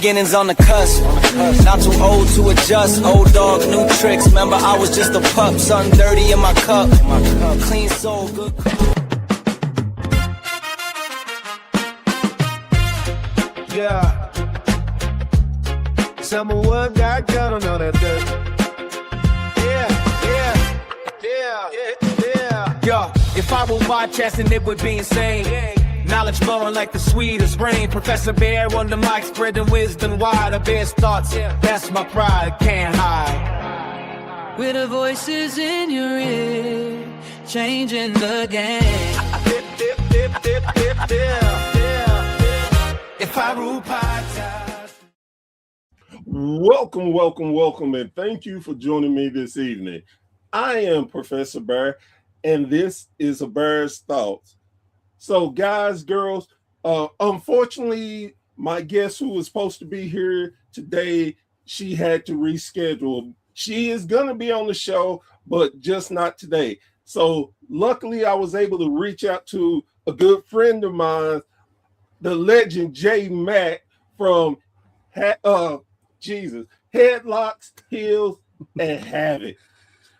Beginnings on the cusp, not too old to adjust. Old dog, new tricks. Remember, I was just a pup, something dirty in my cup. Clean soul, good. Yeah. Someone got gun on that dirt. Yeah. Yo, if I were podcasting, it would be insane. Knowledge flowing like the sweetest rain. Professor Bear on the mic, spreading wisdom wide. Of his thoughts, that's my pride, can't hide. With the voices in your ear, changing the game. If I rule podcast. Welcome, and thank you for joining me this evening. I am Professor Bear, and this is A Bear's Thoughts. So, guys, girls, unfortunately, my guest who was supposed to be here today, she had to reschedule. She is going to be on the show, but just not today. So, luckily, I was able to reach out to a good friend of mine, the Legend J-Mac from Headlocks, Heels, and Havoc.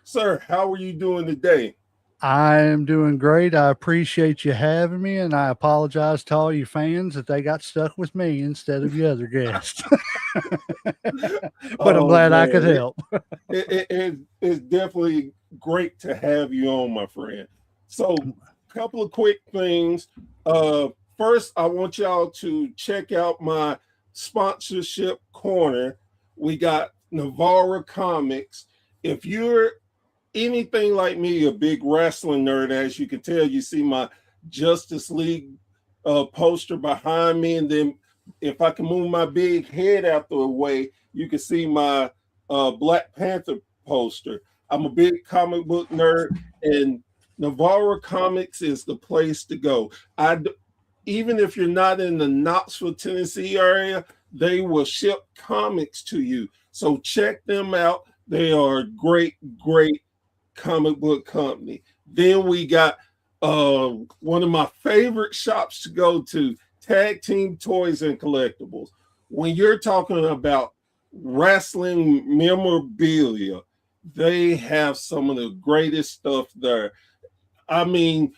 Sir, how are you doing today? I am doing great. I appreciate you having me, and I apologize to all you fans that they got stuck with me instead of the other guests. But I'm glad I could help. It's definitely great to have you on, my friend. So, a couple of quick things. First, I want y'all to check out my sponsorship corner. We got Navarra Comics. If you're anything like me, a big wrestling nerd, as you can tell, you see my Justice League poster behind me, and then if I can move my big head out the way, you can see my Black Panther poster. I'm a big comic book nerd, and Navarra Comics is the place to go. Even if you're not in the Knoxville, Tennessee area, they will ship comics to you. So check them out. They are a great comic book company. Then we got one of my favorite shops to go to, Tag Team Toys and Collectibles. When you're talking about wrestling memorabilia, they have some of the greatest stuff there. I mean,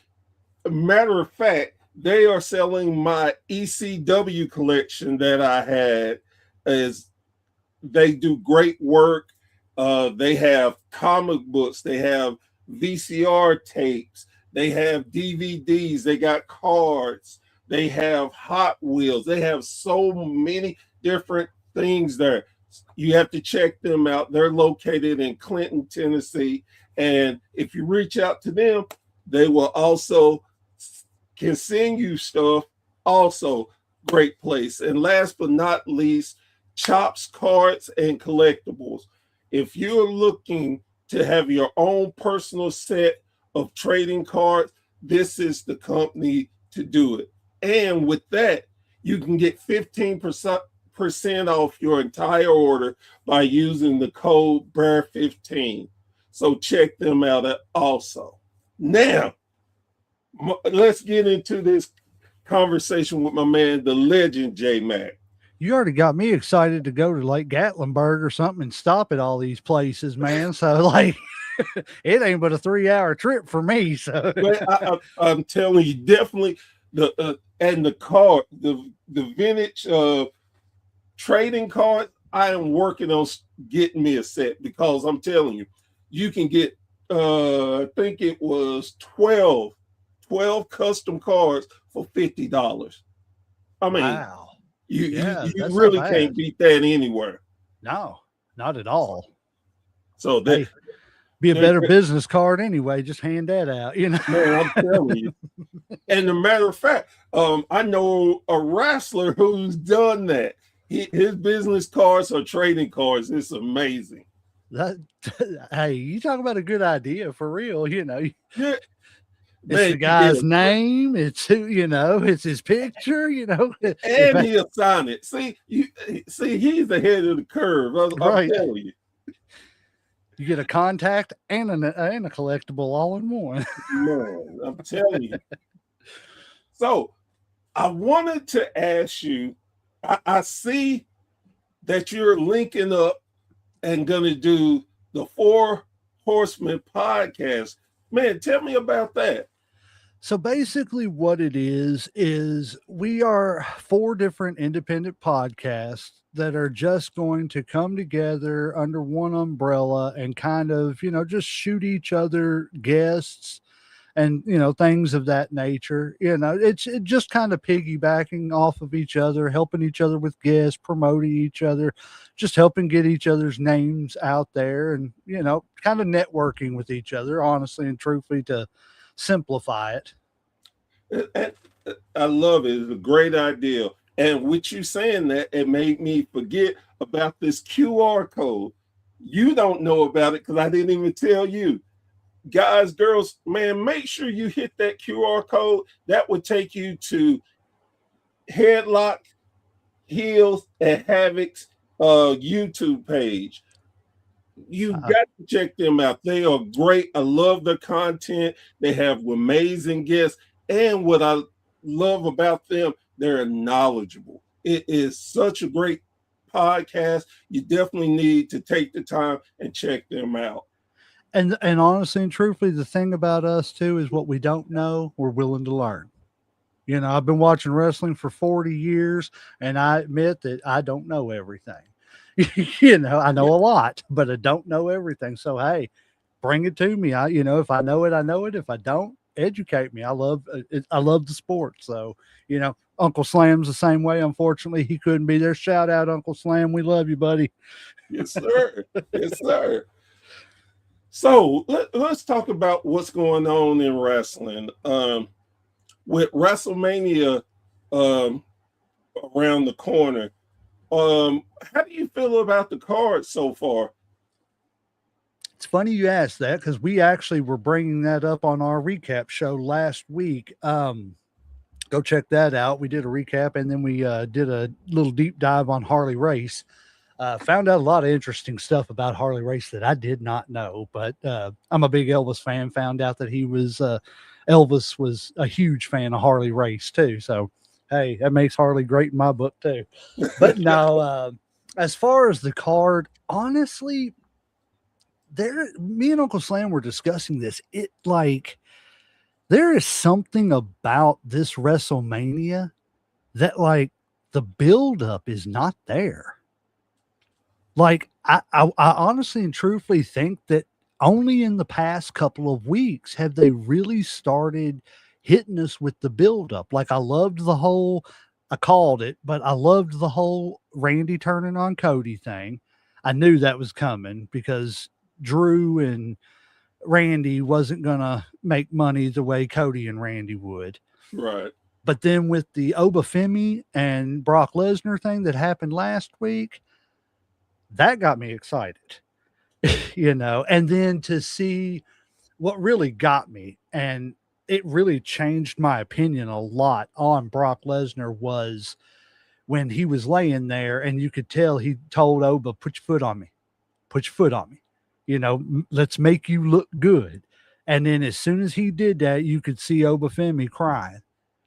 matter of fact, they are selling my ECW collection that I had. As they do great work. They have comic books, they have VCR tapes, they have DVDs, they got cards, they have Hot Wheels, they have so many different things there. You have to check them out. They're located in Clinton, Tennessee, and if you reach out to them, they will also can send you stuff. Also, great place. And last but not least, Chops Cards and Collectibles. If you're looking to have your own personal set of trading cards, this is the company to do it. And with that, you can get 15% off your entire order by using the code BEAR15. So check them out also. Now, let's get into this conversation with my man, the Legend J-Mac. You already got me excited to go to like Gatlinburg or something and stop at all these places, man. So like, it ain't but a 3-hour trip for me. So I'm telling you, definitely and the card, the vintage trading card. I am working on getting me a set because I'm telling you, you can get I think it was 12 custom cards for $50. I mean, wow. You really can't beat that anywhere. No, not at all. So that be a better business card anyway. Just hand that out, you know. Man, I'm telling you. And a matter of fact, I know a wrestler who's done that. His business cards are trading cards. It's amazing. Hey, you talk about a good idea for real, you know. Yeah. It's the guy's name. It's who, it's his picture, And he'll sign it. See, he's ahead of the curve. I'm telling you. You get a contact and a collectible all in one. Man, I'm telling you. So I wanted to ask you, I see that you're linking up and going to do the 4 Horsemen podcast. Man, tell me about that. So basically what it is we are 4 different independent podcasts that are just going to come together under one umbrella and kind of, just shoot each other guests and, things of that nature. It's just kind of piggybacking off of each other, helping each other with guests, promoting each other, just helping get each other's names out there and, kind of networking with each other, honestly and truthfully, to simplify it. I love it. It's a great idea. And with you saying that, it made me forget about this QR code. You don't know about it because I didn't even tell you. Guys, girls, man, make sure you hit that QR code. That would take you to Headlock, Heels, and Havoc's YouTube page. You got to check them out. They are great. I love their content. They have amazing guests. And what I love about them, they're knowledgeable. It is such a great podcast. You definitely need to take the time and check them out. And honestly and truthfully, the thing about us too is what we don't know, we're willing to learn. I've been watching wrestling for 40 years, and I admit that I don't know everything. I know a lot, but I don't know everything. So, hey, bring it to me. If I know it, I know it. If I don't, educate me. I love the sport. So, Uncle Slam's the same way. Unfortunately, he couldn't be there. Shout out, Uncle Slam. We love you, buddy. Yes, sir. Yes, sir. So let's talk about what's going on in wrestling. With WrestleMania around the corner, how do you feel about the card so far? It's funny you asked that because we actually were bringing that up on our recap show last week. Go check that out. We did a recap, and then we did a little deep dive on Harley Race. Found out a lot of interesting stuff about Harley Race that I did not know, but I'm a big Elvis fan. Found out that Elvis was a huge fan of Harley Race too. So, hey, that makes Harley great in my book too. But now, as far as the card, honestly, me and Uncle Slam were discussing this. There is something about this WrestleMania that the buildup is not there. I honestly and truthfully think that only in the past couple of weeks have they really started hitting us with the buildup. I loved I called it, but I loved the whole Randy turning on Cody thing. I knew that was coming because Drew and Randy wasn't going to make money the way Cody and Randy would. Right. But then with the Obafemi and Brock Lesnar thing that happened last week, that got me excited, and then to see what really got me, and it really changed my opinion a lot on Brock Lesnar, was when he was laying there and you could tell he told Oba, put your foot on me, let's make you look good. And then as soon as he did that, you could see Obafemi crying.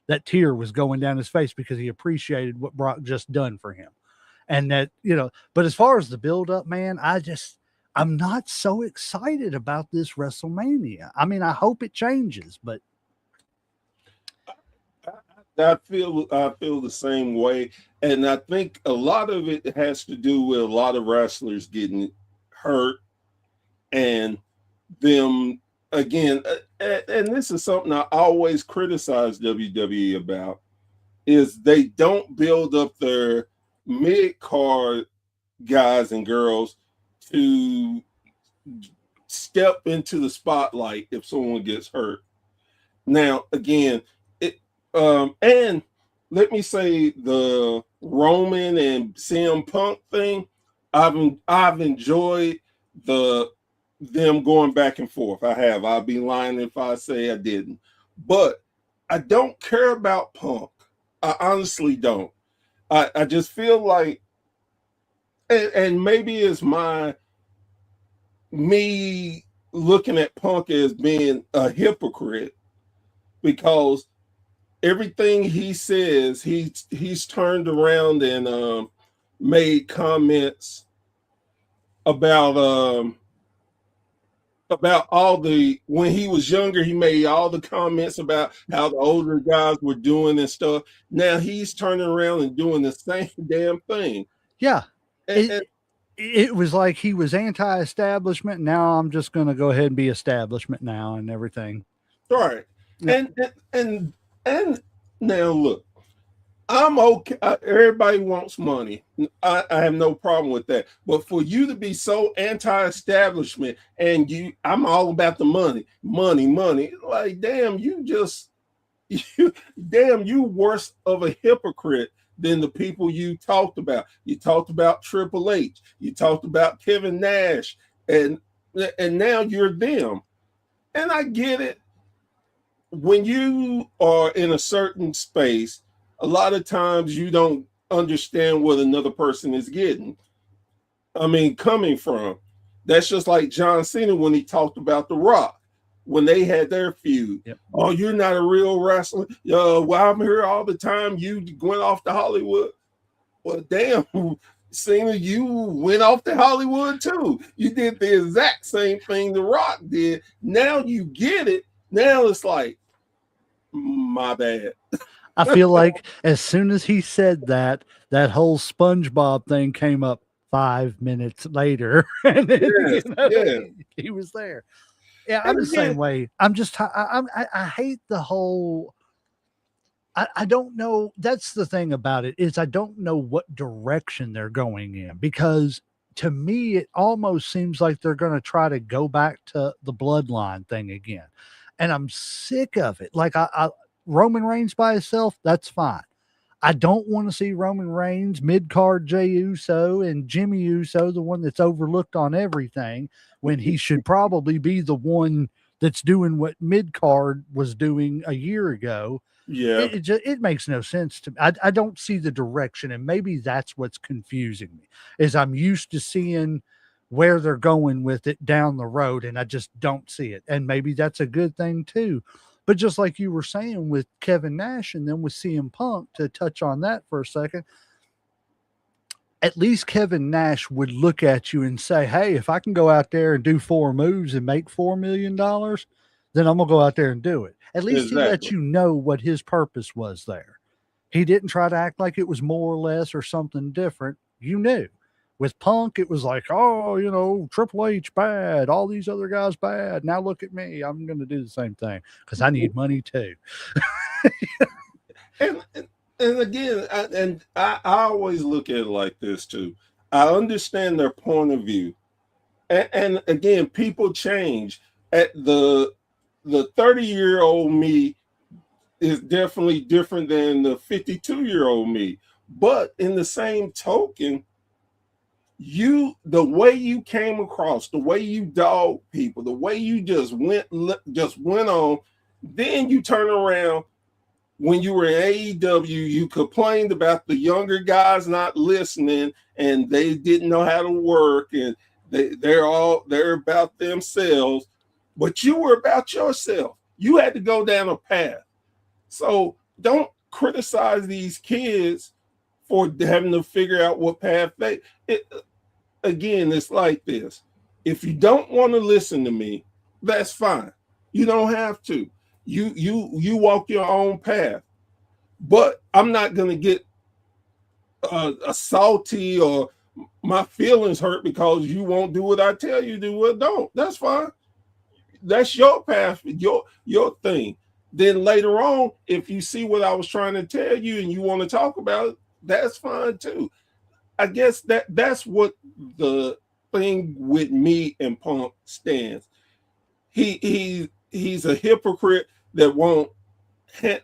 That tear was going down his face because he appreciated what Brock just done for him. And that, but as far as the build up, man, I'm not so excited about this WrestleMania. I mean, I hope it changes, but I feel the same way. And I think a lot of it has to do with a lot of wrestlers getting hurt and them again. And this is something I always criticize WWE about, is they don't build up their mid-card guys and girls to step into the spotlight if someone gets hurt. Now, again, and let me say the Roman and CM Punk thing, I've enjoyed them going back and forth. I'll be lying if I say I didn't. but I don't care about Punk. I honestly don't. I just feel like, and maybe it's me looking at Punk as being a hypocrite, because everything he says, he's turned around and made comments about all the, when he was younger, he made all the comments about how the older guys were doing and stuff. Now he's turning around and doing the same damn thing. Yeah. And It was like he was anti-establishment. Now I'm just going to go ahead and be establishment now and everything. right. Yep. And now look, I'm okay. Everybody wants money. I have no problem with that. But for you to be so anti-establishment and I'm all about the money. Like, damn, you worse of a hypocrite than the people you talked about. You talked about Triple H. You talked about Kevin Nash, and now you're them. And I get it. When you are in a certain space, a lot of times you don't understand what another person is getting. I mean, coming from. That's just like John Cena when he talked about The Rock, when they had their feud. Yep. Oh, you're not a real wrestler. Well, I'm here all the time. You went off to Hollywood. Well, damn, Cena, you went off to Hollywood too. You did the exact same thing The Rock did. Now you get it. Now it's like, my bad. I feel like as soon as he said that whole SpongeBob thing came up 5 minutes later, and then, he was there. Yeah, I'm the same way. I'm just, I hate the whole. I don't know. That's the thing about it, is I don't know what direction they're going in, because to me it almost seems like they're going to try to go back to the bloodline thing again, and I'm sick of it. Like Roman Reigns by himself, that's fine. I don't want to see Roman Reigns, mid-card Jey Uso, and Jimmy Uso, the one that's overlooked on everything, when he should probably be the one that's doing what mid-card was doing a year ago. Yeah. It makes no sense to me. I don't see the direction, and maybe that's what's confusing me, is I'm used to seeing where they're going with it down the road, and I just don't see it. And maybe that's a good thing too. But just like you were saying with Kevin Nash and then with CM Punk, to touch on that for a second, at least Kevin Nash would look at you and say, hey, if I can go out there and do 4 moves and make $4 million, then I'm going to go out there and do it. At least he let you know what his purpose was there. He didn't try to act like it was more or less or something different. You knew. With Punk, it was like, oh, Triple H bad, all these other guys bad. Now look at me. I'm going to do the same thing because I need money too. and again, I always look at it like this too. I understand their point of view. And again, people change. At the 30-year-old me is definitely different than the 52-year-old me. But in the same token, the way you came across, the way you dog people, the way you just went on, then you turn around when you were in AEW, you complained about the younger guys not listening and they didn't know how to work and they're about themselves, but you were about yourself. You had to go down a path. So don't criticize these kids for having to figure out what path again, it's like this. If you don't want to listen to me, that's fine. You don't have to. You walk your own path. But I'm not going to get salty or my feelings hurt because you won't do what I tell you to do. Well, don't. That's fine. That's your path, your thing. Then later on, if you see what I was trying to tell you and you want to talk about it, that's fine too. I guess that's what the thing with me and Punk stands. He's a hypocrite that won't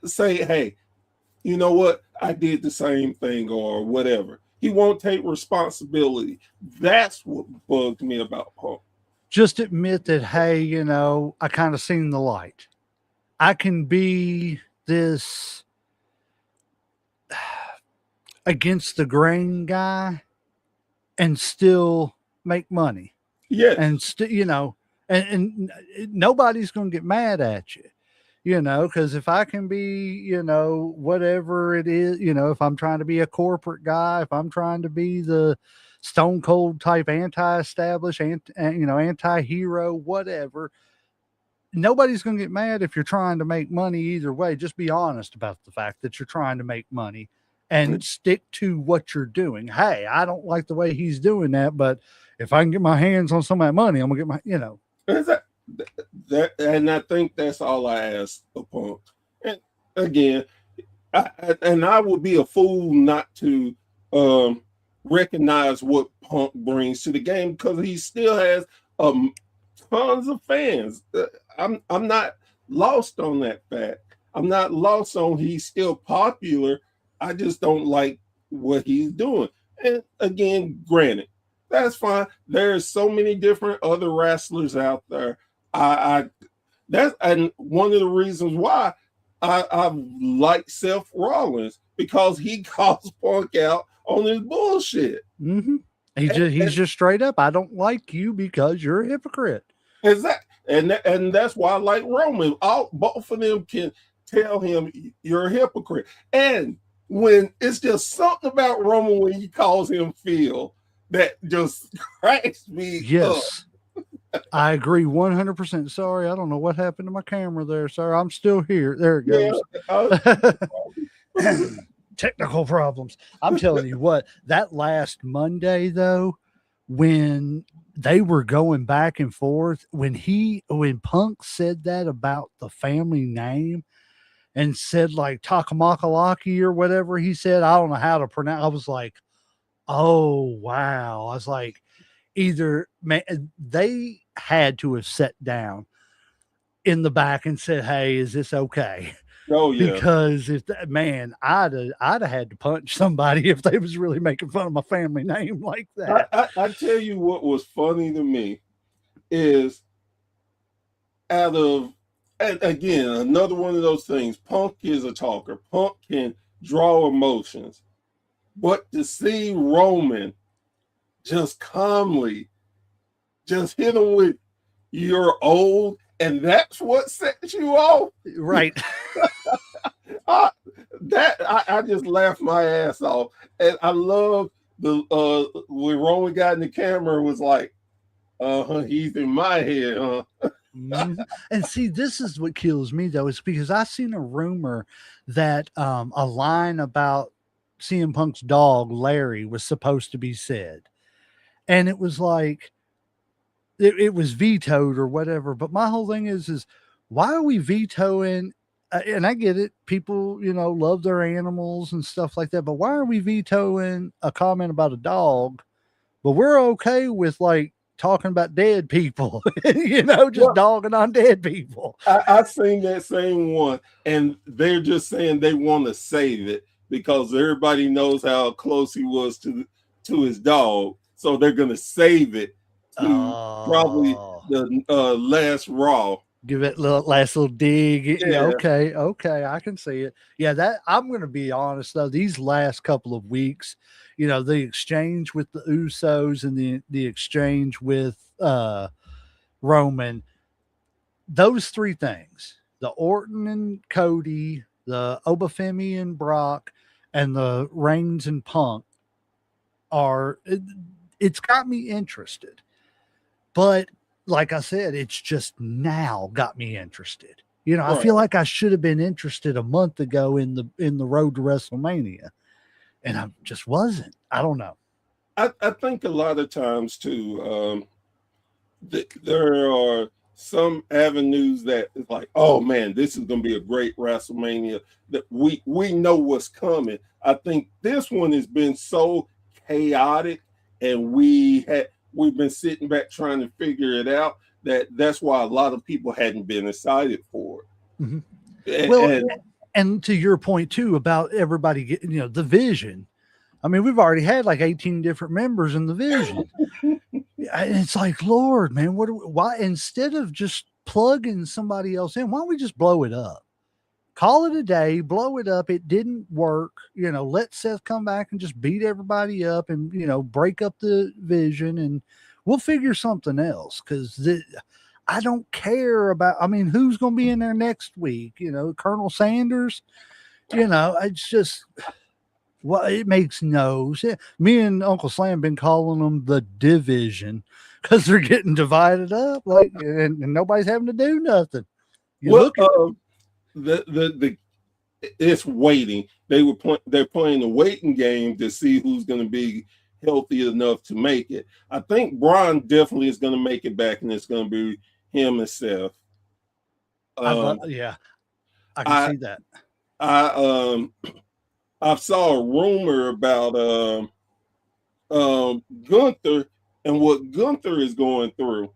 say, hey, you know what? I did the same thing or whatever. He won't take responsibility. That's what bugged me about Punk. Just admit that, hey, I kind of seen the light. I can be this against the grain guy and still make money. Yes. And and nobody's going to get mad at you, because if I can be, whatever it is, if I'm trying to be a corporate guy, if I'm trying to be the stone cold type anti-established, anti-hero, whatever, nobody's going to get mad if you're trying to make money either way. Just be honest about the fact that you're trying to make money and stick to what you're doing. Hey, I don't like the way he's doing that, but if I can get my hands on some of that money, I'm gonna get my, and I think that's all I ask of Punk. And again, I would be a fool not to recognize what Punk brings to the game, because he still has tons of fans. I'm not lost on that fact. I'm not lost on he's still popular. I just don't like what he's doing. And again, granted, that's fine. There's so many different other wrestlers out there. That's and one of the reasons why I like Seth Rollins, because he calls Punk out on his bullshit. Mm-hmm. He's just straight up, I don't like you because you're a hypocrite. Exactly. And that's why I like Roman. Both of them can tell him you're a hypocrite. And when it's just something about Roman when he calls him Phil that just cracks me yes up. I agree 100%. Sorry, I don't know what happened to my camera there, sir. I'm still here. There it goes. Technical problems. I'm telling you what, that last Monday though, when they were going back and forth, when Punk said that about the family name and said like Takamakalaki or whatever he said, I don't know how to pronounce. I was like, oh wow. I was like, either they had to have sat down in the back and said, hey, is this okay? Oh yeah. Because if I'd have had to punch somebody if they was really making fun of my family name like that. I tell you what was funny to me is and again, another one of those things, Punk is a talker. Punk can draw emotions. But to see Roman just calmly just hit him with, you're old, and that's what sets you off. Right. I just laughed my ass off. And I love when Roman got in the camera was like, he's in my head, huh? And see, this is what kills me though, is because I seen a rumor that a line about CM Punk's dog Larry was supposed to be said, and it was like it was vetoed or whatever. But my whole thing is why are we vetoing? And I get it, people love their animals and stuff like that, but why are we vetoing a comment about a dog, but we're okay with like talking about dead people, just dogging on dead people. I've seen that same one, and they're just saying they want to save it because everybody knows how close he was to his dog, so they're going to save it to probably the last Raw. Give it last little dig. Yeah. Okay, I can see it. Yeah, that I'm going to be honest though. These last couple of weeks, the exchange with the Usos and the exchange with Roman, those three things, the Orton and Cody, the Obafemi and Brock, and the Reigns and Punk it's got me interested. But like I said, it's just now got me interested. Right. I feel like I should have been interested a month ago in the road to WrestleMania, and I just wasn't. I don't know. I think a lot of times too, there are some avenues that is like, oh man, this is going to be a great WrestleMania that we know what's coming. I think this one has been so chaotic, and we've been sitting back trying to figure it out. That's why a lot of people hadn't been excited for it. Mm-hmm. And to your point too about everybody getting, the vision. I mean, we've already had like 18 different members in the vision. It's like, Lord, man, why instead of just plugging somebody else in. Why don't we just blow it up? Call it a day, blow it up. It didn't work. Let Seth come back and just beat everybody up and, break up the vision, and we'll figure something else. Because I don't care about, who's going to be in there next week? Colonel Sanders, it's just, it makes no sense. Me and Uncle Slam been calling them the division because they're getting divided up, and nobody's having to do nothing. It's waiting. They're playing the waiting game to see who's going to be healthy enough to make it. I think Braun definitely is going to make it back, and it's going to be him and Seth. I can see that. I saw a rumor about Gunther and what Gunther is going through,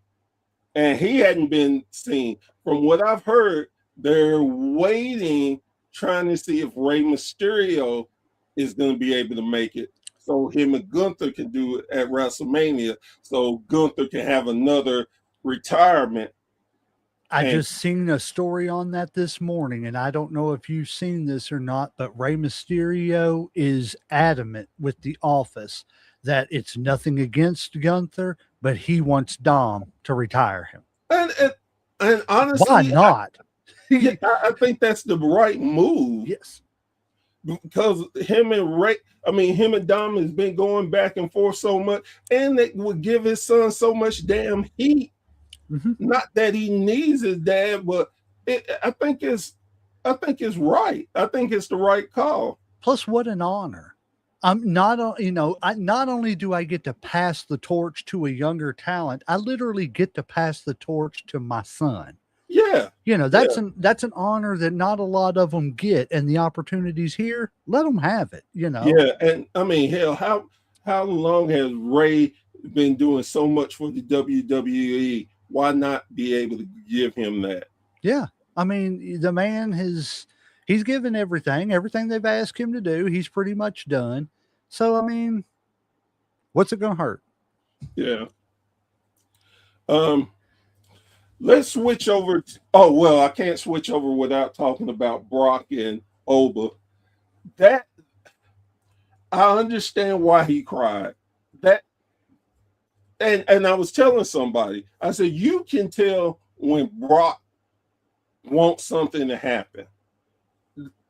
and he hadn't been seen. From what I've heard, they're waiting, trying to see if Rey Mysterio is going to be able to make it, so him and Gunther can do it at WrestleMania, so Gunther can have another retirement. I just seen a story on that this morning, and I don't know if you've seen this or not, but Rey Mysterio is adamant with the office that it's nothing against Gunther, but he wants Dom to retire him. And honestly, why not? I think that's the right move. Yes. Because him and Dom has been going back and forth so much, and it would give his son so much damn heat. Mm-hmm. Not that he needs his dad, but I think it's right. I think it's the right call. Plus, what an honor! Not only do I get to pass the torch to a younger talent, I literally get to pass the torch to my son. Yeah, that's an honor that not a lot of them get, and the opportunities here, let them have it. Yeah, and hell, how long has Ray been doing so much for the WWE? Why not be able to give him that? Yeah. The man he's given everything they've asked him to do. He's pretty much done. So, what's it going to hurt? Yeah. Let's switch over. I can't switch over without talking about Brock and Oba. That, I understand why he cried. And I was telling somebody, I said, you can tell when Brock wants something to happen,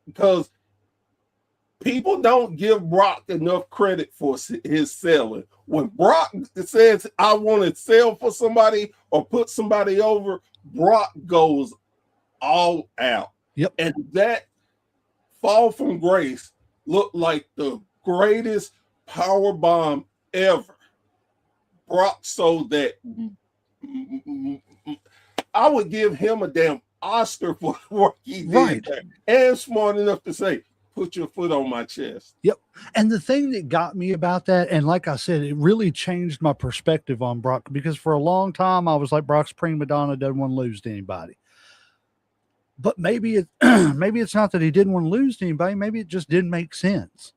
because people don't give Brock enough credit for his selling. When Brock says, I want to sell for somebody or put somebody over, Brock goes all out. Yep. And that fall from grace looked like the greatest power bomb ever. Brock sold that. I would give him a damn Oscar for what he did. Right. And smart enough to say, put your foot on my chest. Yep. And the thing that got me about that, and like I said, it really changed my perspective on Brock, because for a long time I was like, Brock's prima donna, doesn't want to lose to anybody. But maybe it's not that he didn't want to lose to anybody. Maybe it just didn't make sense.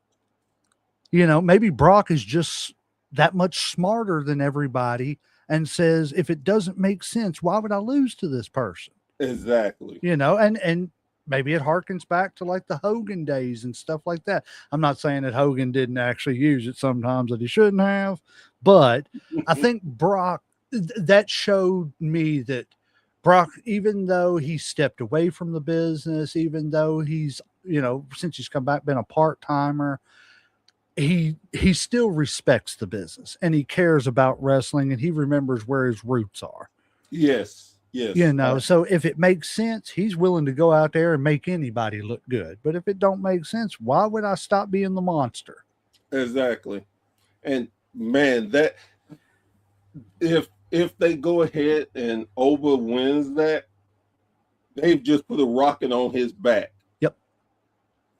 Maybe Brock is just that much smarter than everybody and says, if it doesn't make sense, why would I lose to this person? Exactly. And maybe it harkens back to like the Hogan days and stuff like that. I'm not saying that Hogan didn't actually use it sometimes that he shouldn't have, but I think Brock, that showed me that Brock, even though he stepped away from the business, even though he's, since he's come back, been a part-timer, he still respects the business, and he cares about wrestling, and he remembers where his roots are. Yes. So if it makes sense, he's willing to go out there and make anybody look good. But if it don't make sense, why would I stop being the monster? Exactly. And man, that if they go ahead and Oba wins that, they've just put a rocket on his back.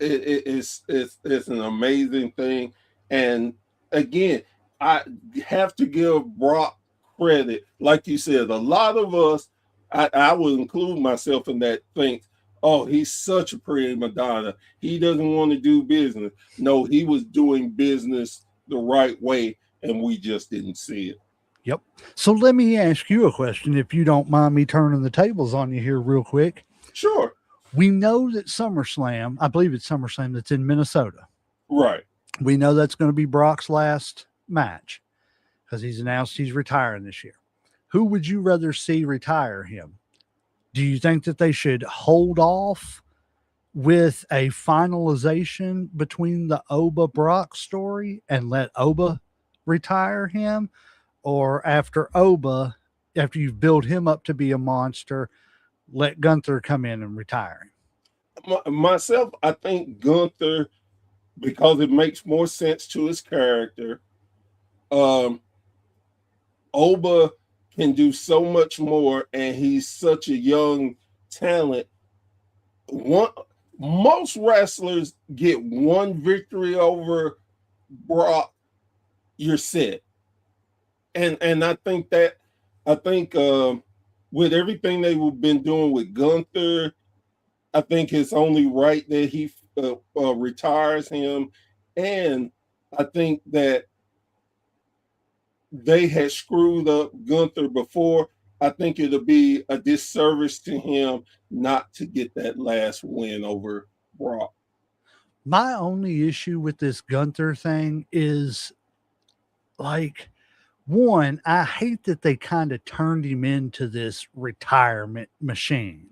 It's an amazing thing. And again, I have to give Brock credit. Like you said, a lot of us, I would include myself in that, think, oh, he's such a prima donna, he doesn't want to do business. No, he was doing business the right way, and we just didn't see it. Yep. So let me ask you a question, if you don't mind me turning the tables on you here real quick. Sure. We know that SummerSlam, I believe it's SummerSlam that's in Minnesota. Right. We know that's going to be Brock's last match because he's announced he's retiring this year. Who would you rather see retire him? Do you think that they should hold off with a finalization between the Oba Brock story and let Oba retire him? Or after Oba, after you've built him up to be a monster, let Gunther come in and retire him? Myself, I think Gunther, because it makes more sense to his character. Oba can do so much more, and he's such a young talent. Most wrestlers get one victory over Brock, you're set. And I think with everything they've been doing with Gunther, I think it's only right that he retires him. And I think that they had screwed up Gunther before. I think it'll be a disservice to him not to get that last win over Brock. My only issue with this Gunther thing is, like, one, I hate that they kind of turned him into this retirement machine,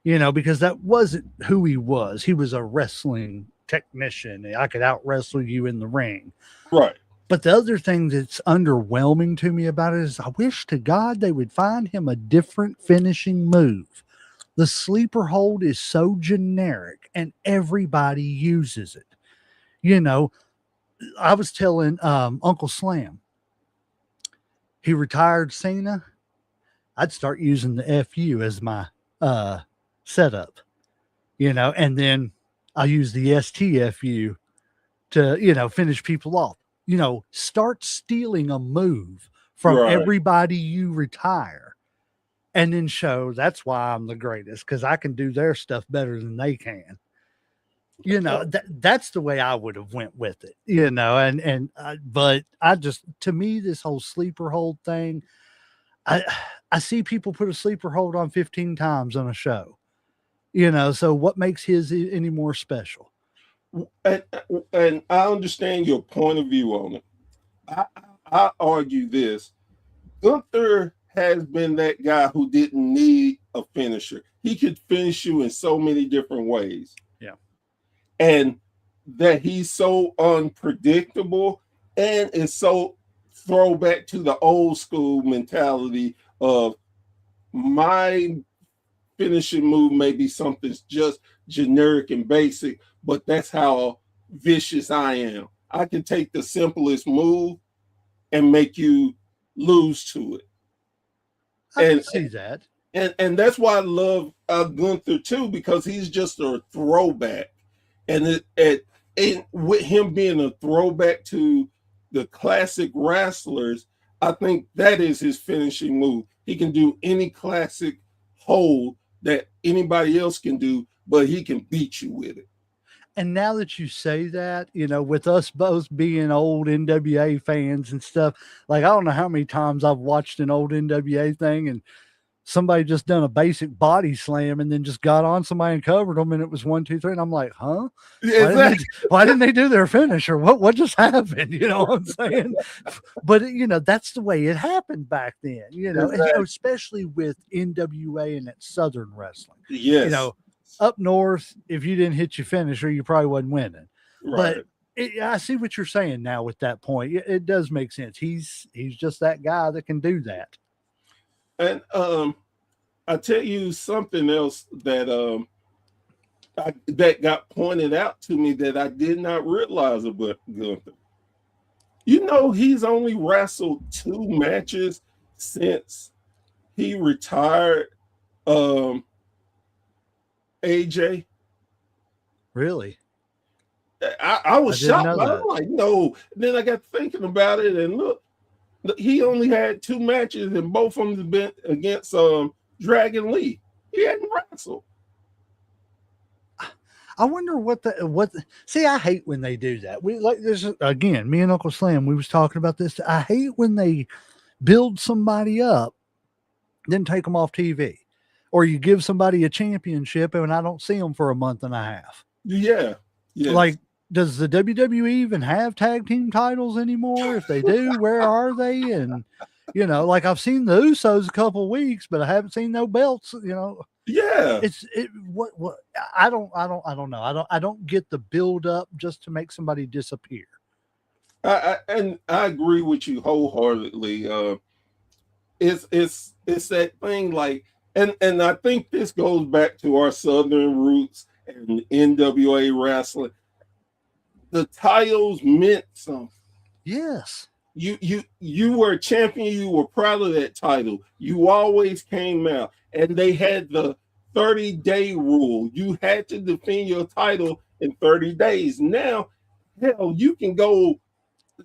because that wasn't who he was. He was a wrestling technician. I could out wrestle you in the ring. Right. But the other thing that's underwhelming to me about it is I wish to God they would find him a different finishing move. The sleeper hold is so generic and everybody uses it. I was telling Uncle Slam, he retired Cena. I'd start using the FU as my setup, and then I use the STFU to, finish people off. Start stealing a move from everybody you retire and then show that's why I'm the greatest, because I can do their stuff better than they can. That's the way I would have went with it, but to me, this whole sleeper hold thing, I see people put a sleeper hold on 15 times on a show, so what makes his any more special? And I understand your point of view on it. I argue this. Gunther has been that guy who didn't need a finisher. He could finish you in so many different ways. Yeah. And that he's so unpredictable and is so throwback to the old school mentality of my finishing move may be something just generic and basic, but that's how vicious I am. I can take the simplest move and make you lose to it. I can see that. And that's why I love Gunther too, because he's just a throwback. And with him being a throwback to the classic wrestlers, I think that is his finishing move. He can do any classic hold that anybody else can do, but he can beat you with it. And now that you say that, with us both being old NWA fans and stuff, like I don't know how many times I've watched an old NWA thing and somebody just done a basic body slam and then just got on somebody and covered them and it was 1, 2, 3. And I'm like, huh? Why didn't they do their finisher? What just happened? You know what I'm saying? But that's the way it happened back then, and, especially with NWA and that Southern wrestling. Yes. Up north, if you didn't hit your finisher, you probably wasn't winning. Right. But I see what you're saying now with that point. It does make sense. He's just that guy that can do that. And I tell you something else that that got pointed out to me that I did not realize about Gunther. He's only wrestled 2 matches since he retired AJ. Really? I was shocked. I'm like, no. Then I got thinking about it, and look, he only had 2 matches, and both of them have been against Dragon Lee. He hadn't wrestled. I wonder see, I hate when they do that. We like this again, me and Uncle Slam, we was talking about this. I hate when they build somebody up, then take them off TV. Or you give somebody a championship and I don't see them for a month and a half. Yeah. Yes. Like, does the WWE even have tag team titles anymore? If they do, where are they? And, you know, like I've seen the Usos a couple of weeks, but I haven't seen no belts, you know. Yeah. What I don't know. I don't get the build up just to make somebody disappear. And I agree with you wholeheartedly. It's that thing like, and I think this goes back to our Southern roots and NWA wrestling. The titles meant something. Yes. You were a champion. You were proud of that title. You always came out, and they had the 30-day rule. You had to defend your title in 30 days. Now, hell, you can go.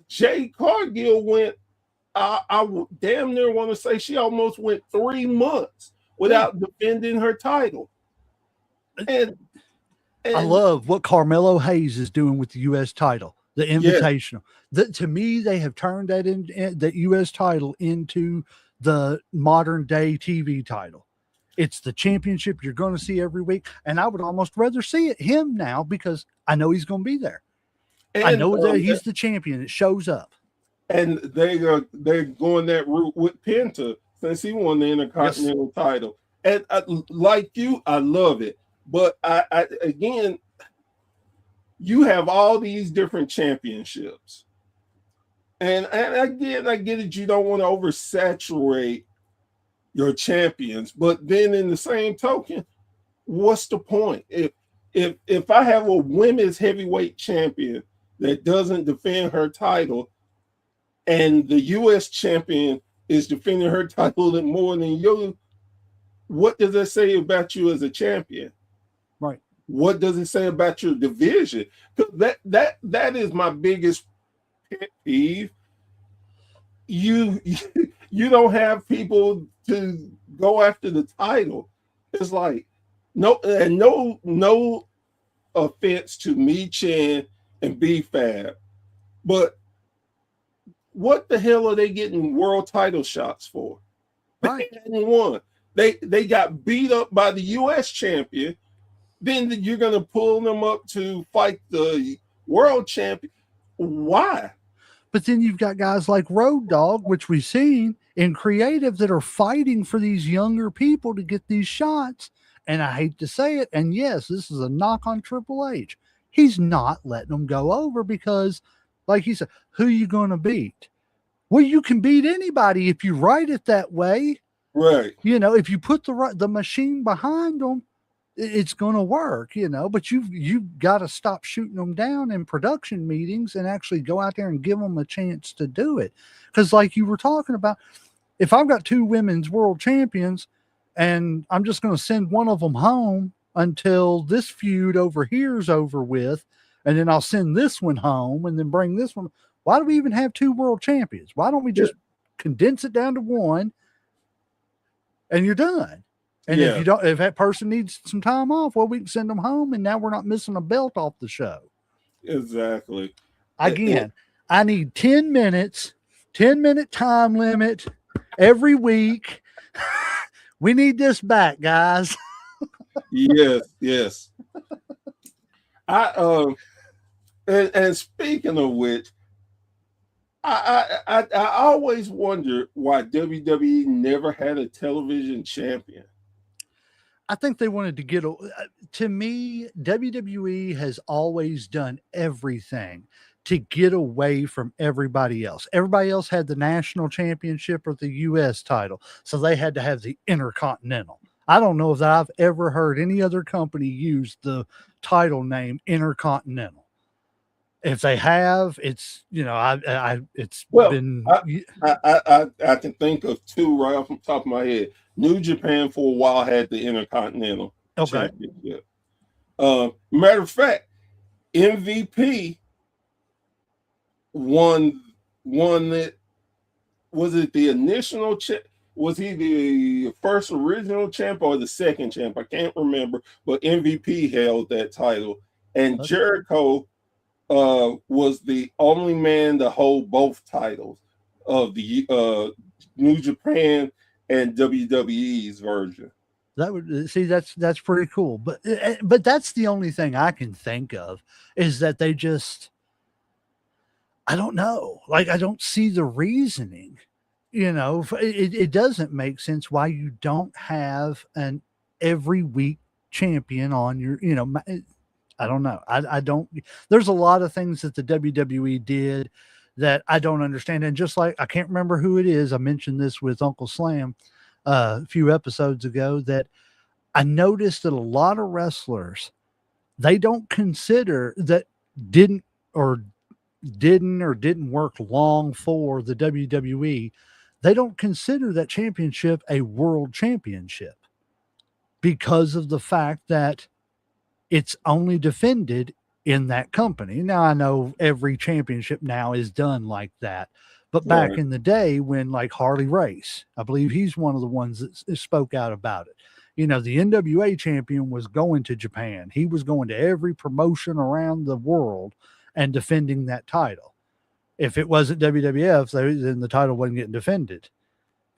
Jay Cargill went. I damn near want to say she almost went 3 months without defending her title. And I love what Carmelo Hayes is doing with the U.S. title, the Invitational. To me, they have turned that that U.S. title into the modern day TV title. It's the championship you're going to see every week, and I would almost rather see him now because I know he's going to be there. And, I know that he's the champion. It shows up. And they're going that route with Penta since he won the Intercontinental title. And like you, I love it. But I again, you have all these different championships. And again, I get it. You don't want to oversaturate your champions. But then in the same token, what's the point? If I have a women's heavyweight champion that doesn't defend her title, and the U.S. champion is defending her title more than you, what does that say about you as a champion? Right. What does it say about your division? Because that is my biggest pet peeve. You don't have people to go after the title. It's like no offense to Me Chan and B-Fab, but what the hell are they getting world title shots for? Right. They got beat up by the U.S. champion. Then you're going to pull them up to fight the world champion. Why? But then you've got guys like Road Dogg, which we've seen in creative, that are fighting for these younger people to get these shots. And I hate to say it, and yes, this is a knock on Triple H. He's not letting them go over because, like he said, who you going to beat? Well, you can beat anybody if you write it that way. Right. You know, if you put the machine behind them, it's going to work, you know, but you've got to stop shooting them down in production meetings and actually go out there and give them a chance to do it. Because like you were talking about, if I've got 2 women's world champions and I'm just going to send one of them home until this feud over here is over with, and then I'll send this one home and then bring this one. Why do we even have 2 world champions? Why don't we just condense it down to one and you're done? And if that person needs some time off, well, we can send them home, and now we're not missing a belt off the show. Exactly. Again, I need 10 minutes, 10-minute time limit every week. We need this back, guys. Yes. And speaking of which, I always wonder why WWE never had a television champion. I think they wanted to get, to me, WWE has always done everything to get away from everybody else. Everybody else had the national championship or the U.S. title, so they had to have the Intercontinental. I don't know if I've ever heard any other company use the title name Intercontinental. If they have, it's, you know, I can think of 2 right off the top of my head. New Japan for a while had the Intercontinental Championship. Matter of fact, MVP won it. Was it the initial was he the first original champ or the second champ? I can't remember, but MVP held that title. And Jericho was the only man to hold both titles of the New Japan and WWE's version. That would see that's pretty cool. But that's the only thing I can think of is that they just I don't know. Like I don't see the reasoning. It doesn't make sense why you don't have an every week champion on your, I don't know. I don't, there's a lot of things that the WWE did that I don't understand. And just like, I can't remember who it is. I mentioned this with Uncle Slam a few episodes ago that I noticed that a lot of wrestlers, they don't consider that didn't work long for the WWE. They don't consider that championship a world championship because of the fact that it's only defended in that company. Now, I know every championship now is done like that, but back in the day when like Harley Race, I believe he's one of the ones that spoke out about it. The NWA champion was going to Japan. He was going to every promotion around the world and defending that title. If it wasn't WWF, then the title wasn't getting defended.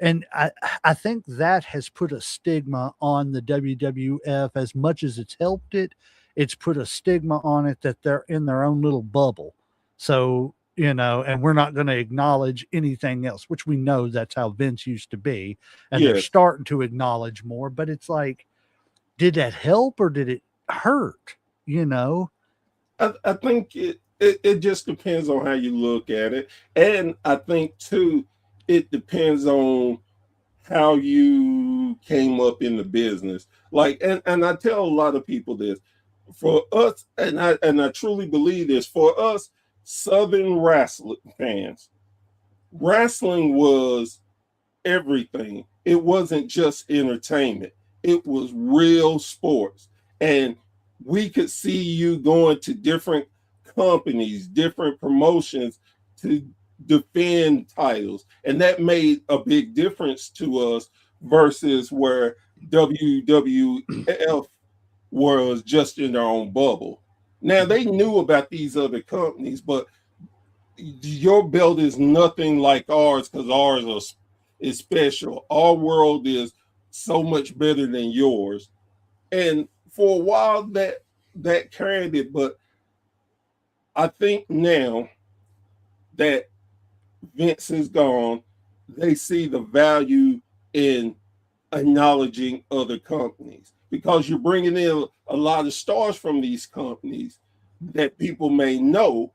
And I think that has put a stigma on the WWF as much as it's helped it. It's put a stigma on it that they're in their own little bubble. So, and we're not going to acknowledge anything else, which we know that's how Vince used to be. And they're starting to acknowledge more, but it's like, did that help or did it hurt? I think it just depends on how you look at it. And I think too, it depends on how you came up in the business. Like, and I tell a lot of people this, for us, and I truly believe this, for us Southern wrestling fans, wrestling was everything. It wasn't just entertainment. It was real sports. And we could see you going to different companies, different promotions to defend titles. And that made a big difference to us versus where WWF was just in their own bubble. Now they knew about these other companies, but your belt is nothing like ours because ours is special. Our world is so much better than yours. And for a while that carried it, but I think now that Vince is gone, they see the value in acknowledging other companies because you're bringing in a lot of stars from these companies that people may know.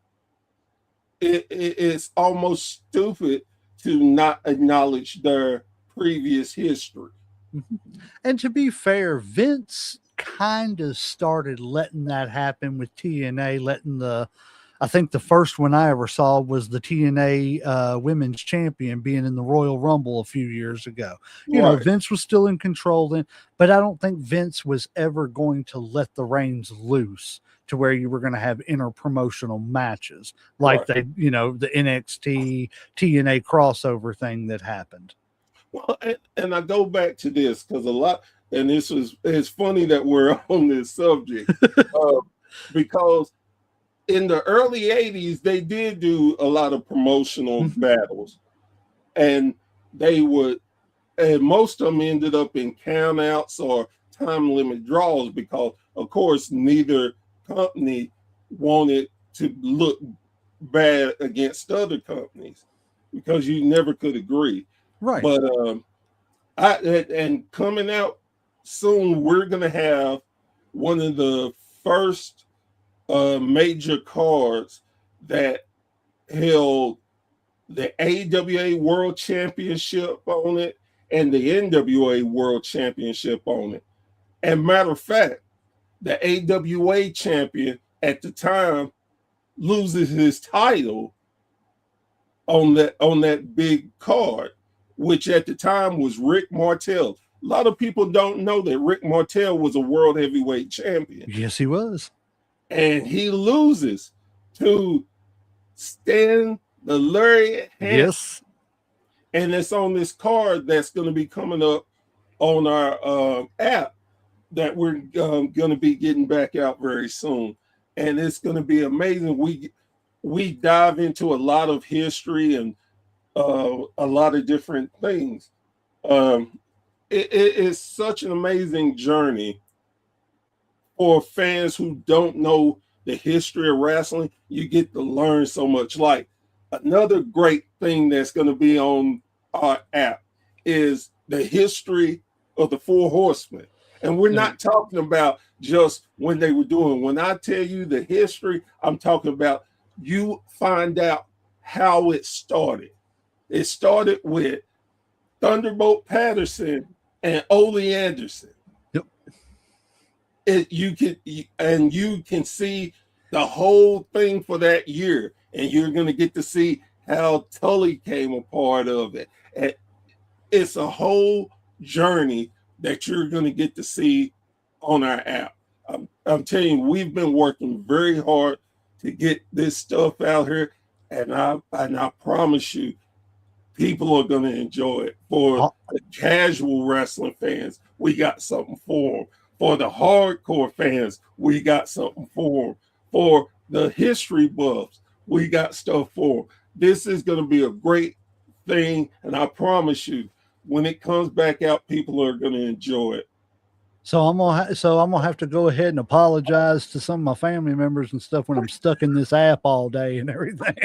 It's almost stupid to not acknowledge their previous history. And to be fair, Vince kind of started letting that happen with TNA, I think the first one I ever saw was the TNA women's champion being in the Royal Rumble a few years ago. Vince was still in control then, but I don't think Vince was ever going to let the reins loose to where you were going to have inter-promotional matches like the NXT TNA crossover thing that happened. Well, and I go back to this because it's funny that we're on this subject because in the early 80s, they did do a lot of promotional battles, and most of them ended up in countouts or time limit draws because, of course, neither company wanted to look bad against other companies because you never could agree. Right. But and coming out soon, we're going to have one of the first major cards that held the AWA World Championship on it and the NWA World Championship on it. And matter of fact, the AWA champion at the time loses his title on that big card, which at the time was Rick Martel. A lot of people don't know that Rick Martel was a world heavyweight champion. Yes, he was. And he loses to Stan the Lariat Hansen. Yes. And it's on this card that's going to be coming up on our app that we're going to be getting back out very soon. And it's going to be amazing. We dive into a lot of history and a lot of different things. It is such an amazing journey for fans who don't know the history of wrestling. You get to learn so much. Like, another great thing that's going to be on our app is the history of the Four Horsemen. And we're not talking about just when they were doing. When I tell you the history, I'm talking about you find out how it started. It started with Thunderbolt Patterson and Ole Anderson. Yep. You can see the whole thing for that year, and you're going to get to see how Tully came a part of it. And it's a whole journey that you're going to get to see on our app. I'm telling you, we've been working very hard to get this stuff out here, and I promise you, people are going to enjoy it. For the casual wrestling fans, we got something for them. For the hardcore fans, we got something for them. For the history buffs, we got stuff for them. This is going to be a great thing, and I promise you, when it comes back out, people are going to enjoy it. So I'm gonna have to go ahead and apologize to some of my family members and stuff when I'm stuck in this app all day and everything.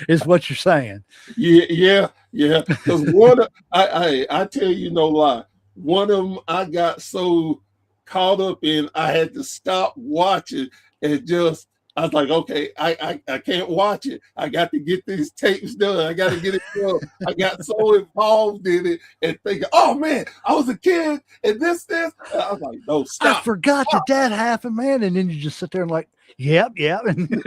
Is what you're saying? Yeah. Because I tell you no lie, one of them I got so caught up in, I had to stop watching and just. I was like, okay, I can't watch it. I got to get these tapes done. I got to get it done. I got so involved in it and thinking, oh man, I was a kid and this. I was like, no, stop. I forgot that happened, man. And then you just sit there and like, yep. And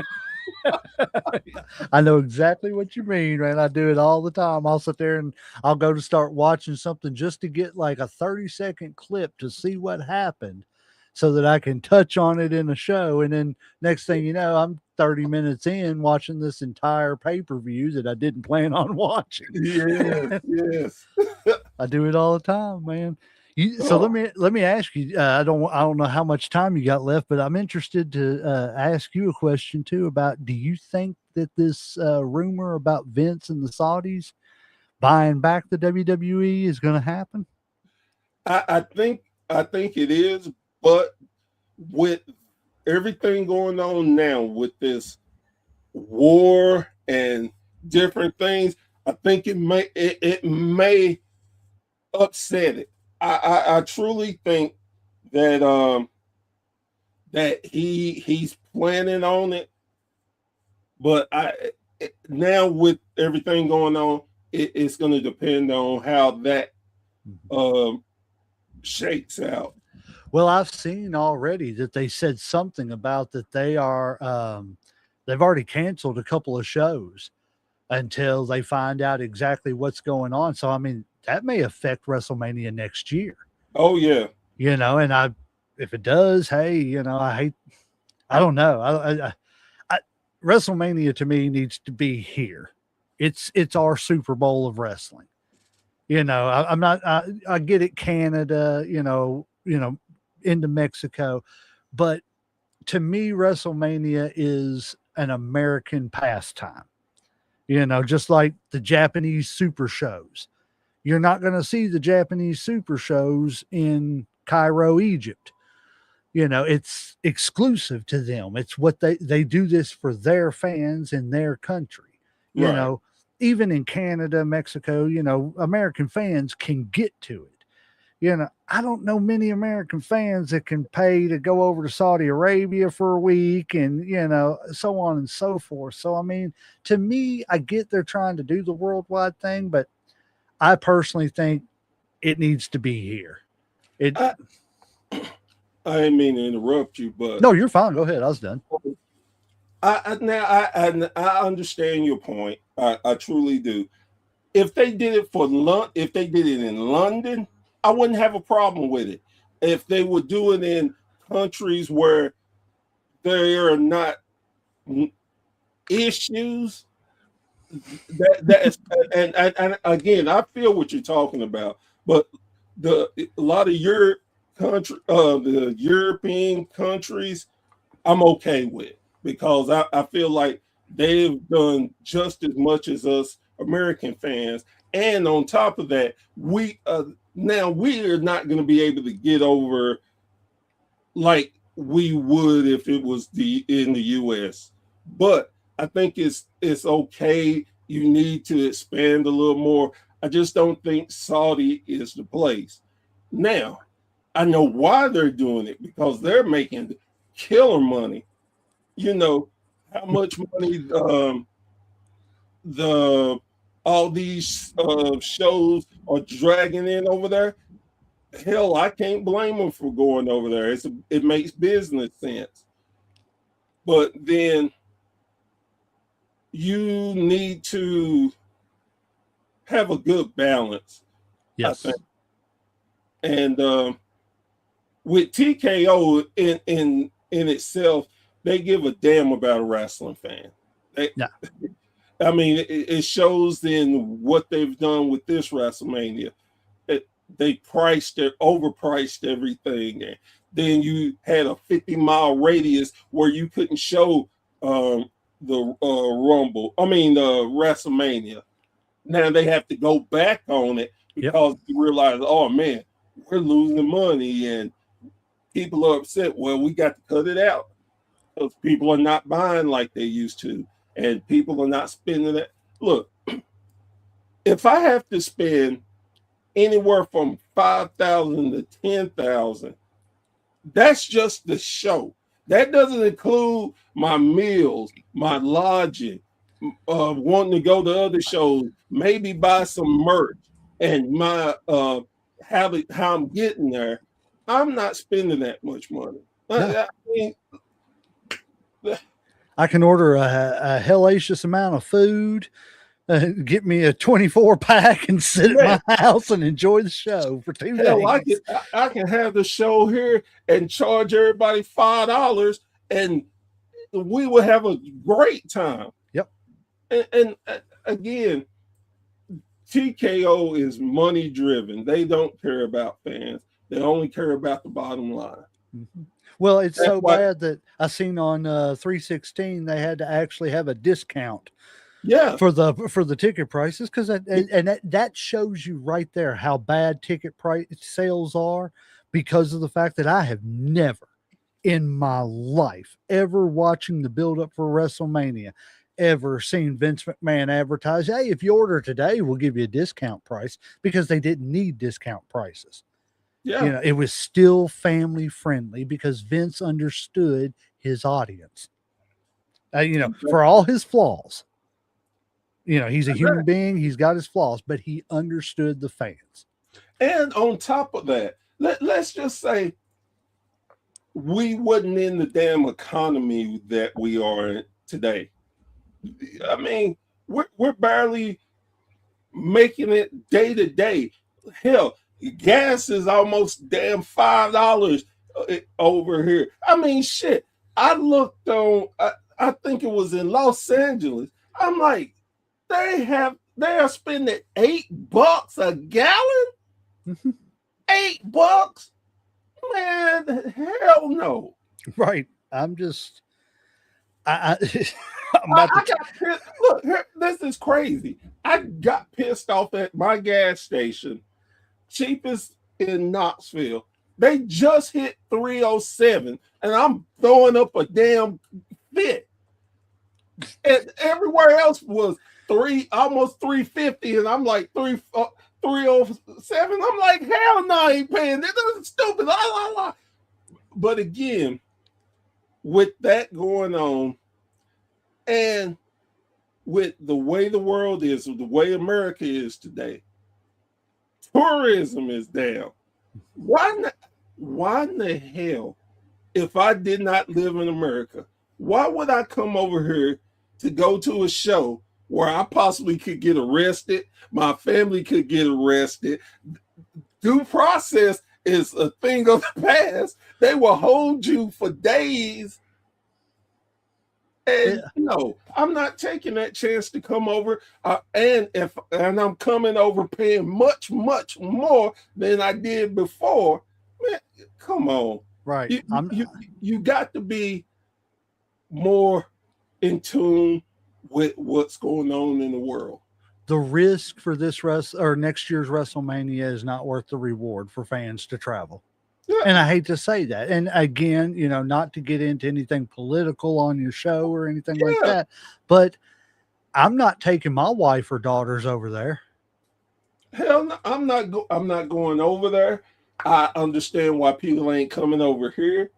I know exactly what you mean, man. I do it all the time. I'll sit there and I'll go to start watching something just to get like a 30-second clip to see what happened, so that I can touch on it in a show. And then next thing you know, I'm 30 minutes in watching this entire pay-per-view that I didn't plan on watching. Yes. I do it all the time, man. So let me ask you, I don't know how much time you got left, but I'm interested to ask you a question too about, do you think that this rumor about Vince and the Saudis buying back the WWE is going to happen? I think it is. But with everything going on now with this war and different things, I think it may upset it. I truly think that that he's planning on it. But now with everything going on, it's going to depend on how that shakes out. Well, I've seen already that they said something about that they are they've already canceled a couple of shows until they find out exactly what's going on. So I mean, that may affect WrestleMania next year. Oh yeah. And if it does, hey, I don't know. I WrestleMania to me needs to be here. It's our Super Bowl of wrestling. I get it, Canada, into Mexico, but to me, WrestleMania is an American pastime, just like the Japanese super shows. You're not going to see the Japanese super shows in Cairo, Egypt. It's exclusive to them. It's what they do this for their fans in their country. Right. Even in Canada, Mexico, American fans can get to it. I don't know many American fans that can pay to go over to Saudi Arabia for a week and, so on and so forth. So, I mean, to me, I get they're trying to do the worldwide thing, but I personally think it needs to be here. I didn't mean to interrupt you, but no, you're fine. Go ahead. I was done. I understand your point. I truly do. If they did it if they did it in London, I wouldn't have a problem with it. If they would do it in countries where there are not issues, and again, I feel what you're talking about. But a lot of the European countries, I'm okay with, because I feel like they've done just as much as us American fans. And on top of that, we are not going to be able to get over like we would if it was in the US. But I think it's okay. You need to expand a little more. I just don't think Saudi is the place. Now, I know why they're doing it, because they're making killer money. You know how much money all these shows are dragging in over there. Hell, I can't blame them for going over there. It makes business sense. But then you need to have a good balance. Yes. I think. And with TKO in itself, they give a damn about a wrestling fan. I mean, it shows in what they've done with this WrestleMania. They overpriced everything. And then you had a 50-mile radius where you couldn't show the WrestleMania. Now they have to go back on it because you realize, oh man, we're losing money and people are upset. Well, we got to cut it out because people are not buying like they used to, and people are not spending it. Look, if I have to spend anywhere from $5,000 to $10,000, that's just the show. That doesn't include my meals, my lodging, wanting to go to other shows, maybe buy some merch, and my how I'm getting there. I'm not spending that much money. I mean, I can order a hellacious amount of food, get me a 24-pack and sit at my house and enjoy the show for 2 days. I can have the show here and charge everybody $5, and we will have a great time. Yep. And again, TKO is money driven. They don't care about fans. They only care about the bottom line. Mm-hmm. Well, it's so bad that I seen on 316 they had to actually have a discount. Yeah, for the ticket prices, because that shows you right there how bad ticket price sales are, because of the fact that I have never in my life ever watching the build up for WrestleMania ever seen Vince McMahon advertise, hey, if you order today, we'll give you a discount price, because they didn't need discount prices. Yeah, you know, it was still family friendly because Vince understood his audience. For all his flaws. He's a human being. He's got his flaws, but he understood the fans. And on top of that, let's just say we wasn't in the damn economy that we are today. I mean, we're barely making it day to day. Hell, gas is almost damn $5 over here. I mean, shit. I looked on. I think it was in Los Angeles. I'm like, they are spending $8 a gallon. Mm-hmm. $8, man. Hell no. Right. I'm just. I got pissed. Look, this is crazy. I got pissed off at my gas station, cheapest in Knoxville. They just hit 307, and I'm throwing up a damn fit. And everywhere else was almost 350, and I'm like 307. I'm like, hell no, I ain't paying. This is stupid. But again, with that going on, and with the way the world is, the way America is today, tourism is down. Why in the hell, if I did not live in America, why would I come over here to go to a show where I possibly could get arrested, my family could get arrested? Due process is a thing of the past. They will hold you for days. And no, I'm not taking that chance to come over. And I'm coming over paying much, much more than I did before. Man, come on. Right. You got to be more in tune with what's going on in the world. the risk for this or next year's WrestleMania is not worth the reward for fans to travel. Yeah. And I hate to say that. And again, not to get into anything political on your show or anything like that, but I'm not taking my wife or daughters over there. Hell no, I'm not going over there. I understand why people ain't coming over here.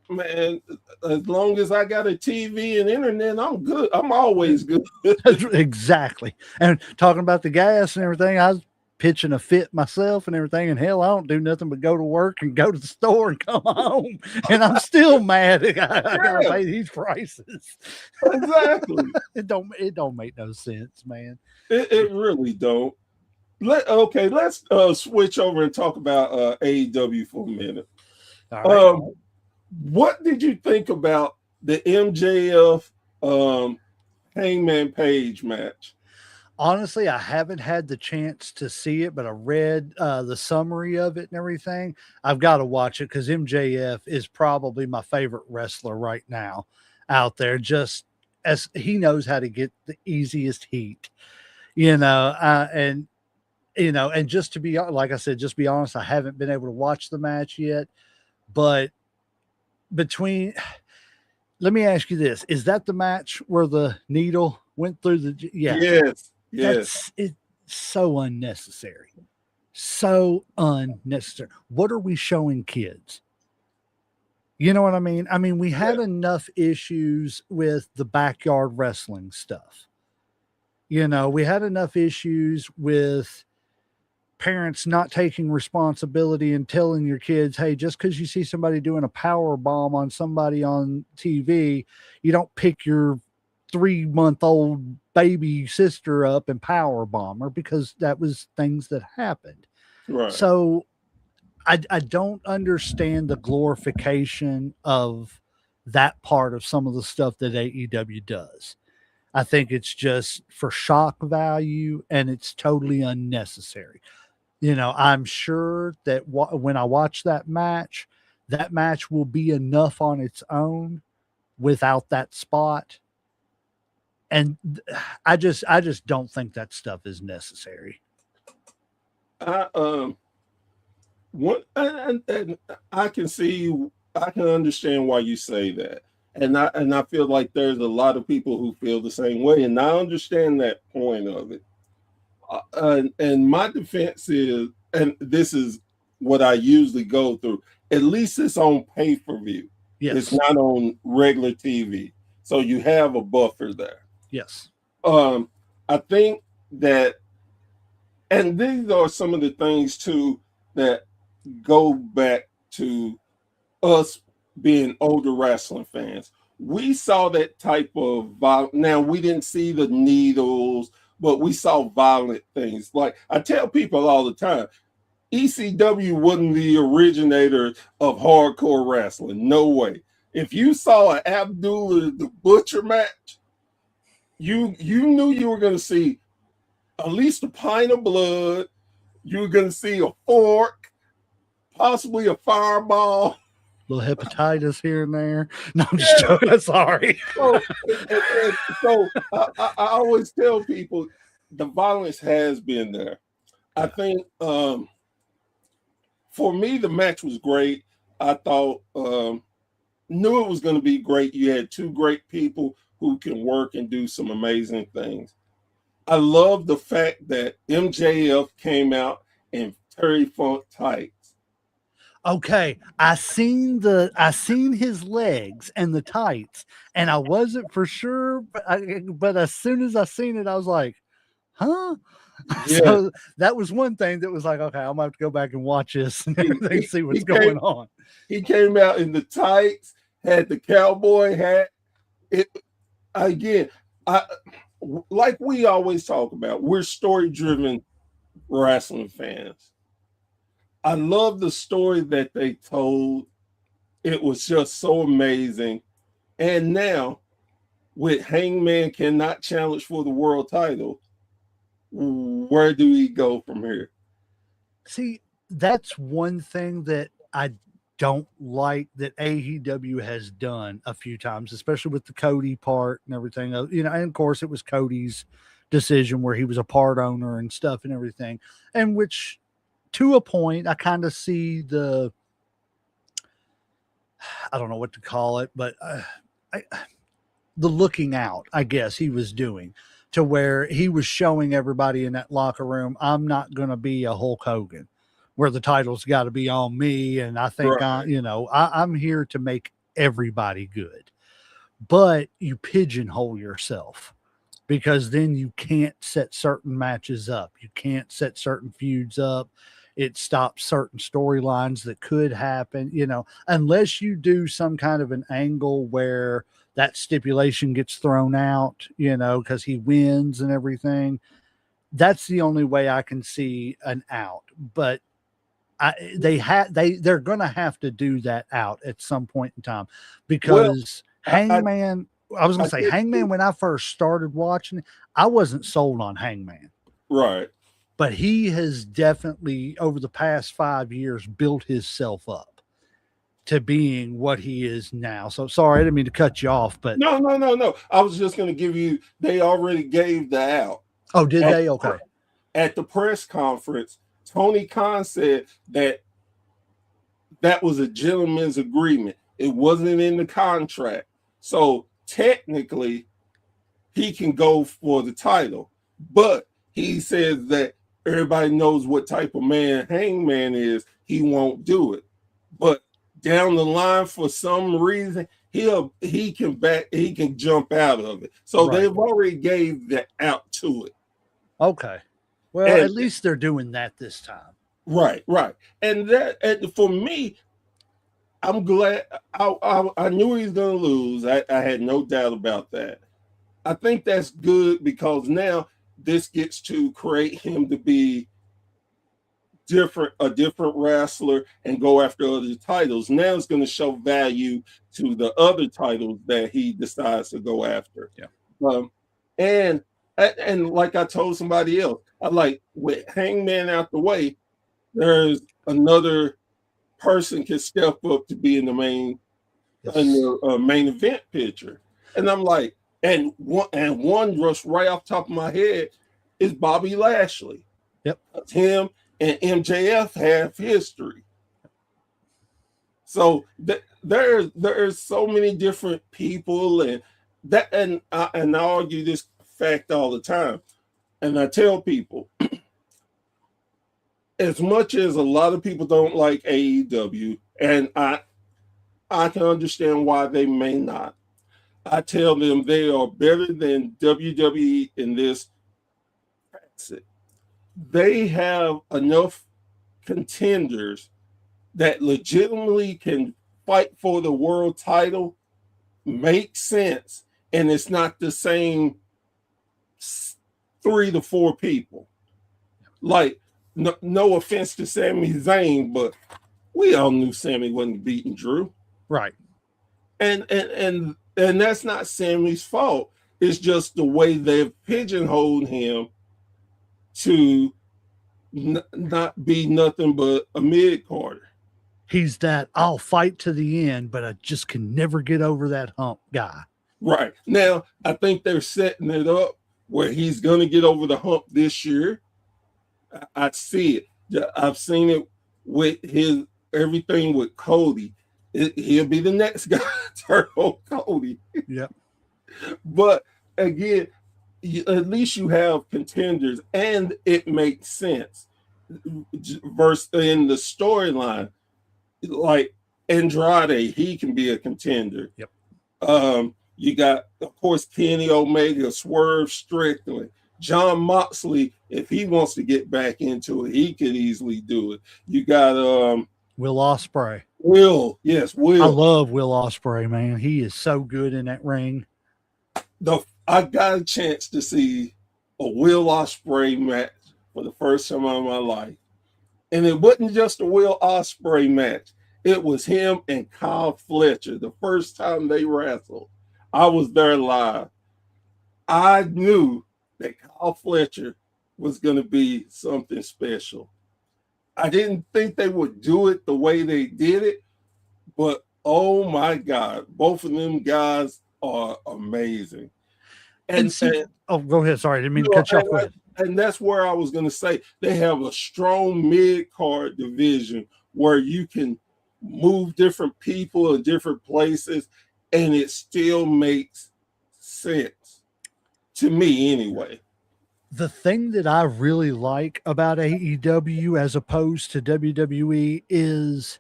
Man, as long as I got a TV and internet, I'm good. I'm always good. Exactly. And talking about the gas and everything, I was pitching a fit myself and everything. And hell, I don't do nothing but go to work and go to the store and come home. And I'm still mad. I gotta pay these prices. Exactly. It don't make no sense, man. It really don't. Let's switch over and talk about AEW for a minute. All right. What did you think about the MJF Hangman Page match? Honestly, I haven't had the chance to see it, but I read the summary of it and everything. I've got to watch it because MJF is probably my favorite wrestler right now out there, just as he knows how to get the easiest heat, and just to be, like I said, just be honest, I haven't been able to watch the match yet, but let me ask you this. Is that the match where the needle went through the, Yes. It's so unnecessary. So unnecessary. What are we showing kids? You know what I mean? I mean, we had enough issues with the backyard wrestling stuff. We had enough issues with parents not taking responsibility and telling your kids, hey, just because you see somebody doing a power bomb on somebody on TV, you don't pick your 3-month-old baby sister up and power bomb her, because that was things that happened. Right. So I don't understand the glorification of that part of some of the stuff that AEW does. I think it's just for shock value, and it's totally unnecessary. I'm sure that when I watch that match will be enough on its own without that spot. And I just don't think that stuff is necessary. And I can understand why you say that. And I feel like there's a lot of people who feel the same way. And I understand that point of it. And my defense is, and this is what I usually go through, at least it's on pay-per-view. Yes. It's not on regular TV. So you have a buffer there. Yes. I think that, and these are some of the things too that go back to us being older wrestling fans. We saw that type of violence. Now, we didn't see the needles, but we saw violent things. Like I tell people all the time, ECW wasn't the originator of hardcore wrestling. No way. If you saw an Abdullah the Butcher match, you knew you were going to see at least a pint of blood. You were going to see a fork, possibly a fireball. Little hepatitis here and there. No, I'm just joking. Sorry. So I always tell people the violence has been there. I think for me, the match was great. I thought, knew it was going to be great. You had two great people who can work and do some amazing things. I love the fact that MJF came out in Terry Funk tights. Okay, I seen his legs and the tights, and I wasn't for sure, but as soon as I seen it, I was like, huh? Yeah. So that was one thing that was like, okay, I'm gonna have to go back and watch this and everything, see what's going on. He came out in the tights, had the cowboy hat. Like we always talk about, we're story-driven wrestling fans. I love the story that they told. It was just so amazing. And now, with Hangman cannot challenge for the world title, where do we go from here? See, that's one thing that I don't like that AEW has done a few times, especially with the Cody part and everything. And of course, it was Cody's decision where he was a part owner and stuff and everything. And which, to a point, I kind of see the, I don't know what to call it, but the looking out, I guess he was doing, to where he was showing everybody in that locker room, I'm not going to be a Hulk Hogan where the title's got to be on me. And I think I'm here to make everybody good, but you pigeonhole yourself, because then you can't set certain matches up. You can't set certain feuds up. It stops certain storylines that could happen, unless you do some kind of an angle where that stipulation gets thrown out, because he wins and everything. That's the only way I can see an out. But they're going to have to do that out at some point in time, because Hangman, I was going to say Hangman, when I first started watching, I wasn't sold on Hangman. Right. But he has definitely, over the past 5 years, built himself up to being what he is now. So sorry, I didn't mean to cut you off, but no. I was just going to give you, they already gave the out. Oh, did they? Okay. At the press conference, Tony Khan said that was a gentleman's agreement. It wasn't in the contract. So technically, he can go for the title. But he says that everybody knows what type of man Hangman is. He won't do it. But down the line, for some reason, he can jump out of it. So they've already gave the out to it. Okay. Well, at least they're doing that this time. Right. And for me, I'm glad. I knew he was going to lose. I had no doubt about that. I think that's good, because now this gets to create him to be a different wrestler and go after other titles. Now it's going to show value to the other titles that he decides to go after. Yeah. And like I told somebody else, I like, with Hangman out the way, there's another person can step up to be in the main event picture. And I'm like, and one rush right off the top of my head is Bobby Lashley. Yep. Him and MJF have history. So there's so many different people, and I argue this fact all the time. And I tell people, as much as a lot of people don't like AEW, and I can understand why they may not, I tell them they are better than WWE in this facet. They have enough contenders that legitimately can fight for the world title, make sense, and it's not the same 3 to 4 people. Like, no offense to Sami Zayn, but we all knew Sami wasn't beating Drew. Right. And that's not Sami's fault. It's just the way they've pigeonholed him to not be nothing but a mid-carder. He's that I'll fight to the end, but I just can never get over that hump guy. Right. Now, I think they're setting it up where he's going to get over the hump this year. I see it. I've seen it with everything with Cody. He'll be the next guy to turn on Cody. Yep. But again, at least you have contenders, and it makes sense. Versus in the storyline, like Andrade, he can be a contender. Yep. You got, of course, Kenny Omega, Swerve Strickland, John Moxley. If he wants to get back into it, he could easily do it. You got Will Ospreay. Will. I love Will Ospreay, man. He is so good in that ring. I got a chance to see a Will Ospreay match for the first time in my life. And it wasn't just a Will Ospreay match. It was him and Kyle Fletcher, the first time they wrestled. I was there live. I knew that Kyle Fletcher was going to be something special. I didn't think they would do it the way they did it, but oh my God, both of them guys are amazing. And oh, go ahead. Sorry, I didn't mean to no, cut you off. Go ahead. and that's where I was going to say they have a strong mid-card division where you can move different people in different places, and it still makes sense to me anyway. The thing that I really like about AEW as opposed to WWE is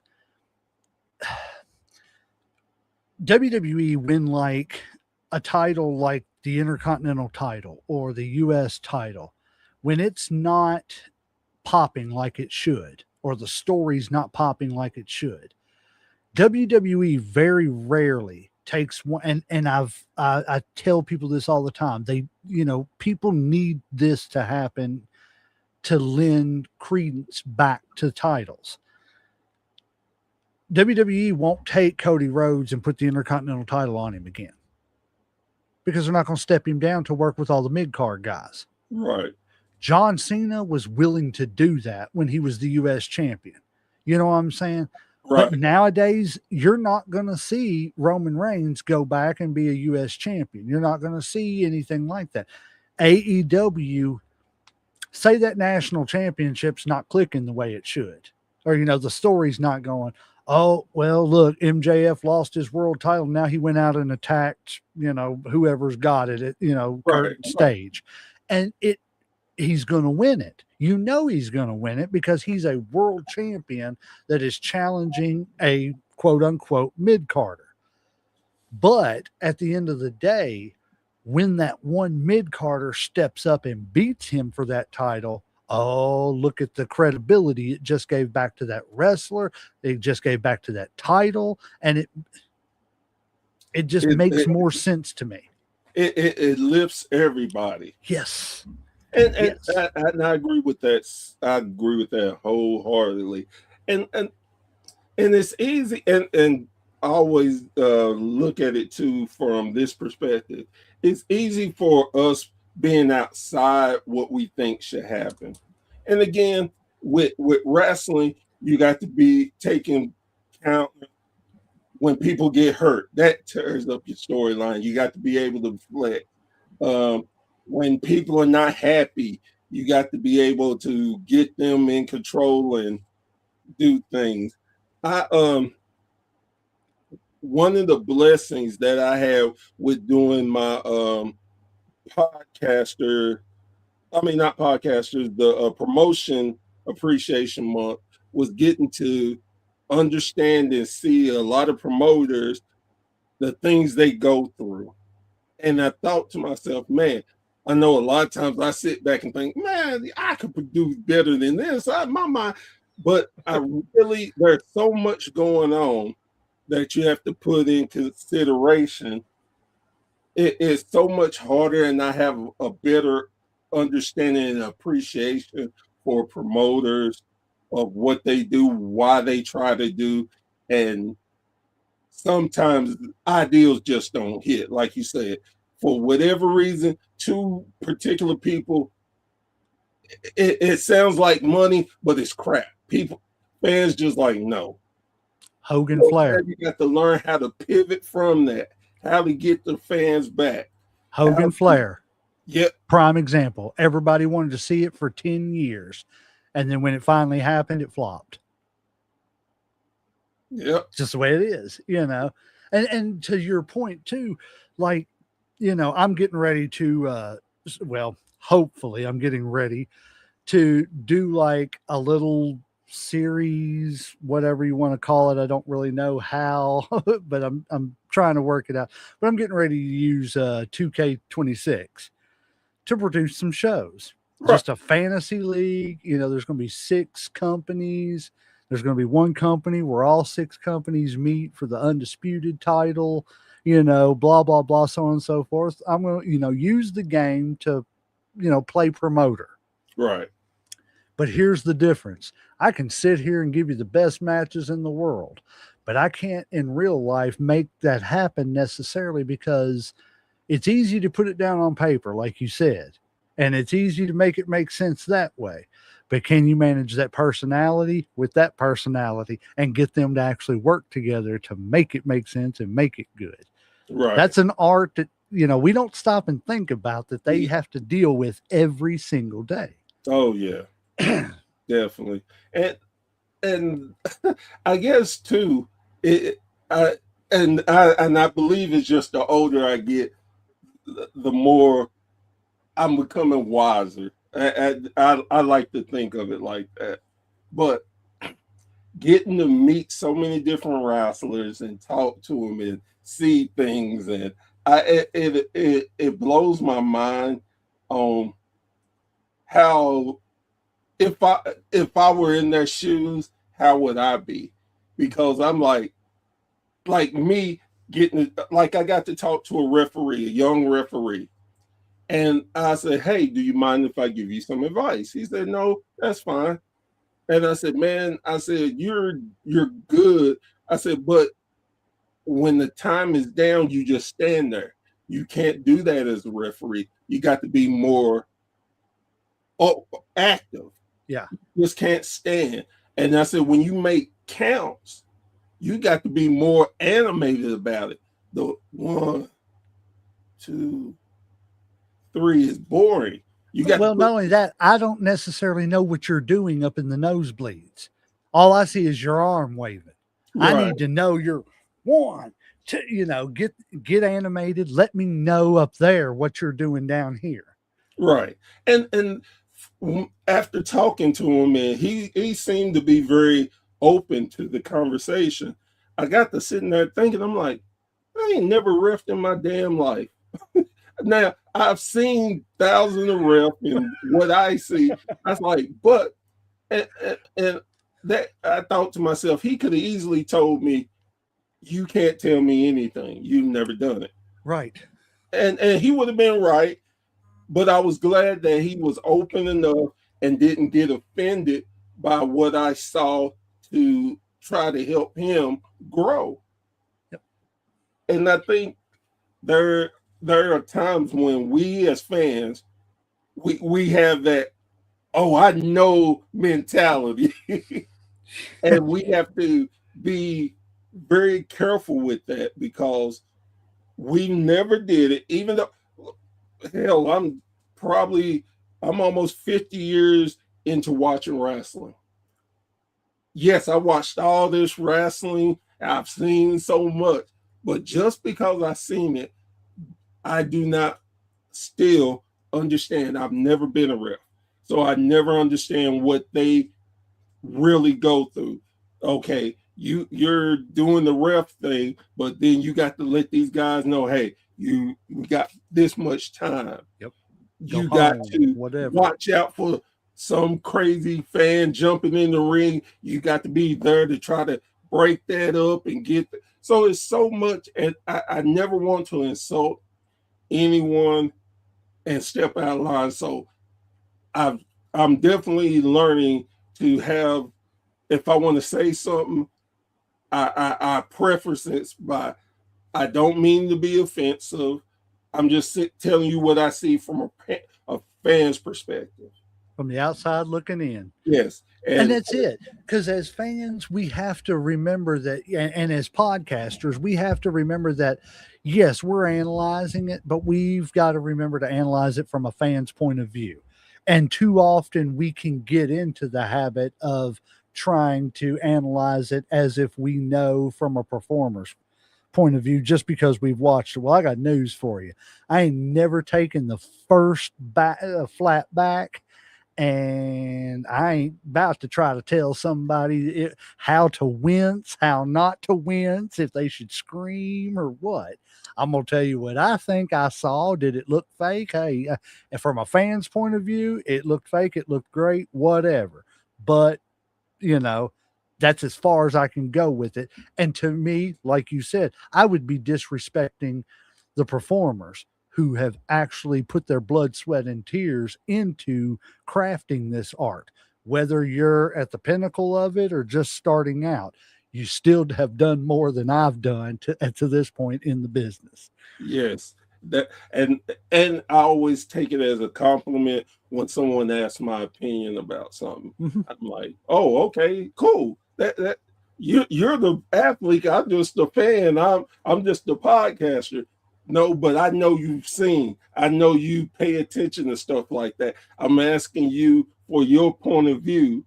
WWE win like a title like the Intercontinental title or the US title when it's not popping like it should, or the story's not popping like it should. WWE very rarely takes one, and I tell people this all the time. People need this to happen to lend credence back to titles. WWE won't take Cody Rhodes and put the Intercontinental title on him again because they're not going to step him down to work with all the mid-card guys. Right. John Cena was willing to do that when he was the U.S. champion. You know what I'm saying? Right. But nowadays, you're not going to see Roman Reigns go back and be a U.S. champion. You're not going to see anything like that. AEW, say that national championship's not clicking the way it should. Or, the story's not going, oh, well, look, MJF lost his world title. Now he went out and attacked, whoever's got it at, current stage. And he's going to win it. He's going to win it because he's a world champion that is challenging a quote unquote mid-carder. But at the end of the day, when that one mid-carder steps up and beats him for that title, oh, look at the credibility it just gave back to that wrestler. It just gave back to that title. And it just makes more sense to me. It lifts everybody. Yes. And Yes. I agree with that. I agree with that wholeheartedly. And it's easy. And I always look at it too from this perspective. It's easy for us being outside what we think should happen. And again, with wrestling, you got to be taking count when people get hurt. That tears up your storyline. You got to be able to reflect. When people are not happy, you got to be able to get them in control and do things. One of the blessings that I have with doing my the promotion appreciation month was getting to understand and see a lot of promoters, the things they go through. And I thought to myself, man, I know a lot of times I sit back and think, man, I could produce better than this. My mind, but there's so much going on that you have to put in consideration. It is so much harder, and I have a better understanding and appreciation for promoters of what they do, why they try to do, and sometimes ideals just don't hit, like you said. For whatever reason, two particular people, it sounds like money, but it's crap. Fans just like, no. Hogan Flair. You got to learn how to pivot from that, how to get the fans back. Hogan Flair. Yep. Prime example. Everybody wanted to see it for 10 years. And then when it finally happened, it flopped. Yep. Just the way it is, And to your point too, like, I'm getting ready to, hopefully I'm getting ready to do like a little series, whatever you want to call it. I don't really know how, but I'm trying to work it out. But I'm getting ready to use 2K26 to produce some shows. Right. Just a fantasy league. There's going to be 6 companies. There's going to be one company where all 6 companies meet for the undisputed title. Blah, blah, blah, so on and so forth. I'm going to, use the game to, play promoter. Right. But here's the difference. I can sit here and give you the best matches in the world, but I can't in real life make that happen necessarily because it's easy to put it down on paper, like you said, and it's easy to make it make sense that way. But can you manage that personality with that personality and get them to actually work together to make it make sense and make it good? Right. That's an art that we don't stop and think about that they have to deal with every single day. Oh yeah, definitely. And I guess too, I believe it's just the older I get, the more I'm becoming wiser. I like to think of it like that. But getting to meet so many different wrestlers and talk to them and see things, and it blows my mind on how, if I were in their shoes, how would I be? Because I'm like me getting, like, I got to talk to a referee, a young referee, and I said, "Hey, do you mind if I give you some advice?" He said, "No, that's fine." And I said, "Man," I said, you're good." I said, "But when the time is down, you just stand there. You can't do that as a referee. You got to be more active. Yeah. You just can't stand." And I said, "When you make counts, you got to be more animated about it. The 1, 2, 3 is boring. You got not only that, I don't necessarily know what you're doing up in the nosebleeds. All I see is your arm waving. Right. I need to know you're 1, 2, get animated. Let me know up there what you're doing down here." Right. And after talking to him, and he seemed to be very open to the conversation, I got to sitting there thinking, I'm like, I ain't never reffed in my damn life. Now, I've seen thousands of ref, and what I see, I was like, but, and that I thought to myself, he could have easily told me, "You can't tell me anything. You've never done it." Right. And he would have been right, but I was glad that he was open enough and didn't get offended by what I saw to try to help him grow. Yep. And I think there are times when we as fans, we have that, "Oh, I know" mentality. And we have to be very careful with that, because we never did it. Even though, hell, I'm almost 50 years into watching wrestling. Yes, I watched all this wrestling. I've seen so much, but just because I've seen it, I do not still understand. I've never been a ref, so I never understand what they really go through. Okay, you're doing the ref thing, but then you got to let these guys know, "Hey, we got this much time." Yep. You got to watch out for some crazy fan jumping in the ring. You got to be there to try to break that up and so it's so much. And I never want to insult anyone and step out of line. So I'm definitely learning to have, if I want to say something, I preface it by, I don't mean to be offensive. I'm just telling you what I see from a fan's perspective. From the outside looking in. Yes. And that's it. Because as fans, we have to remember that, and as podcasters, we have to remember that, yes, we're analyzing it, but we've got to remember to analyze it from a fan's point of view. And too often we can get into the habit of trying to analyze it as if we know from a performer's point of view, just because we've watched it. Well, I got news for you. I ain't never taken the first flat back, and I ain't about to try to tell somebody how to wince, how not to wince, if they should scream or what. I'm going to tell you what I think I saw. Did it look fake? Hey, from a fan's point of view, it looked fake. It looked great, whatever. But, that's as far as I can go with it. And to me, like you said, I would be disrespecting the performers who have actually put their blood, sweat, and tears into crafting this art. Whether you're at the pinnacle of it or just starting out, you still have done more than I've done to this point in the business. Yes. And I always take it as a compliment when someone asks my opinion about something. Mm-hmm. I'm like, "Oh, okay, cool. That you're the athlete. I'm just the fan. I'm just the podcaster." No, but I know you've seen. I know you pay attention to stuff like that. I'm asking you for your point of view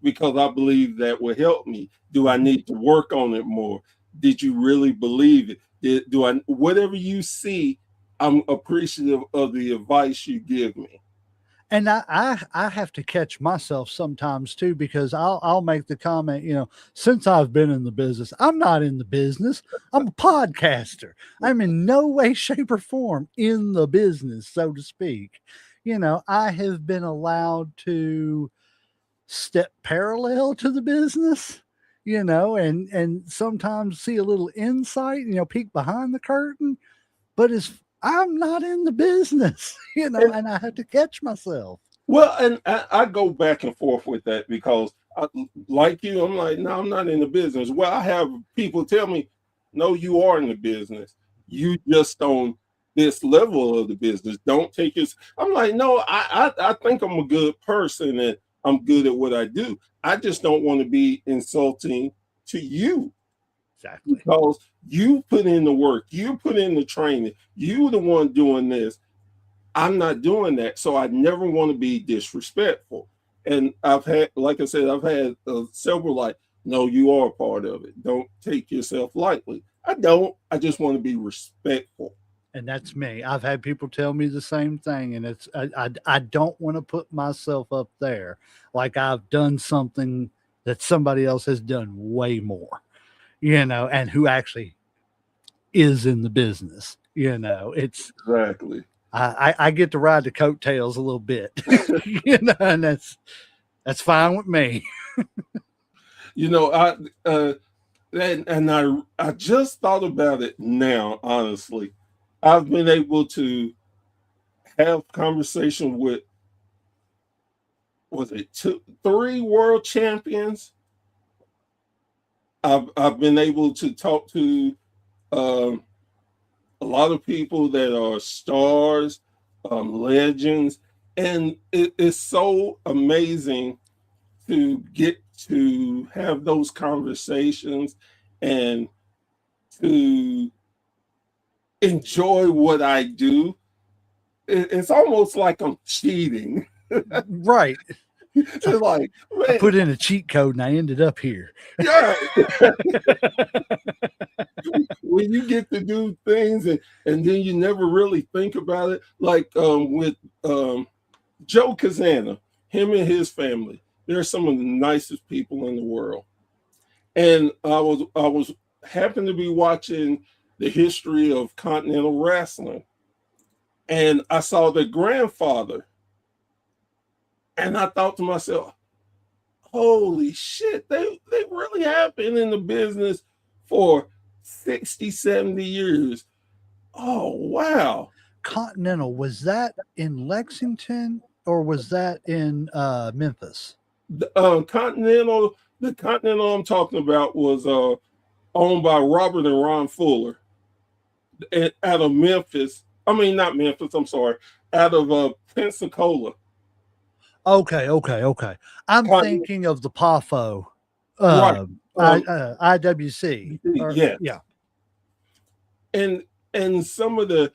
because I believe that will help me. Do I need to work on it more? Did you really believe it? Do I? Whatever you see, I'm appreciative of the advice you give me. And I have to catch myself sometimes too, because I'll make the comment, since I've been in the business, I'm not in the business. I'm a podcaster. I'm in no way, shape, or form in the business, so to speak. I have been allowed to step parallel to the business, and sometimes see a little insight, peek behind the curtain, but I'm not in the business, and I have to catch myself. Well, and I go back and forth with that because, like you, I'm like, no, I'm not in the business. Well, I have people tell me, no, you are in the business. You just on this level of the business. Don't take it. I'm like, no, I think I'm a good person and I'm good at what I do. I just don't want to be insulting to you. Exactly. Because you put in the work, you put in the training, you the one doing this. I'm not doing that. So I never want to be disrespectful. And I've had, like I said, I've had several like, no, you are a part of it. Don't take yourself lightly. I don't. I just want to be respectful. And that's me. I've had people tell me the same thing. And it's, I don't want to put myself up there like I've done something that somebody else has done way more. And who actually is in the business, it's exactly. I get to ride the coattails a little bit, and that's fine with me. I just thought about it now, honestly. I've been able to have conversation with, three world champions. I've been able to talk to a lot of people that are stars, legends, and it's so amazing to get to have those conversations and to enjoy what I do. It's almost like I'm cheating. Right. It's like, man, I put in a cheat code and I ended up here. Yeah. When you get to do things and then you never really think about it, like with Joe Kazana, him and his family, they're some of the nicest people in the world. And I was happened to be watching the history of Continental Wrestling, and I saw their grandfather. And I thought to myself, holy shit, they really have been in the business for 60, 70 years. Oh, wow. Continental, was that in Lexington or was that in Memphis? The Continental I'm talking about was owned by Robert and Ron Fuller out of Memphis. I mean, not Memphis, I'm sorry, out of Pensacola. Okay. I'm thinking of the PAFO, right. IWC. Yes. Yeah. And some of the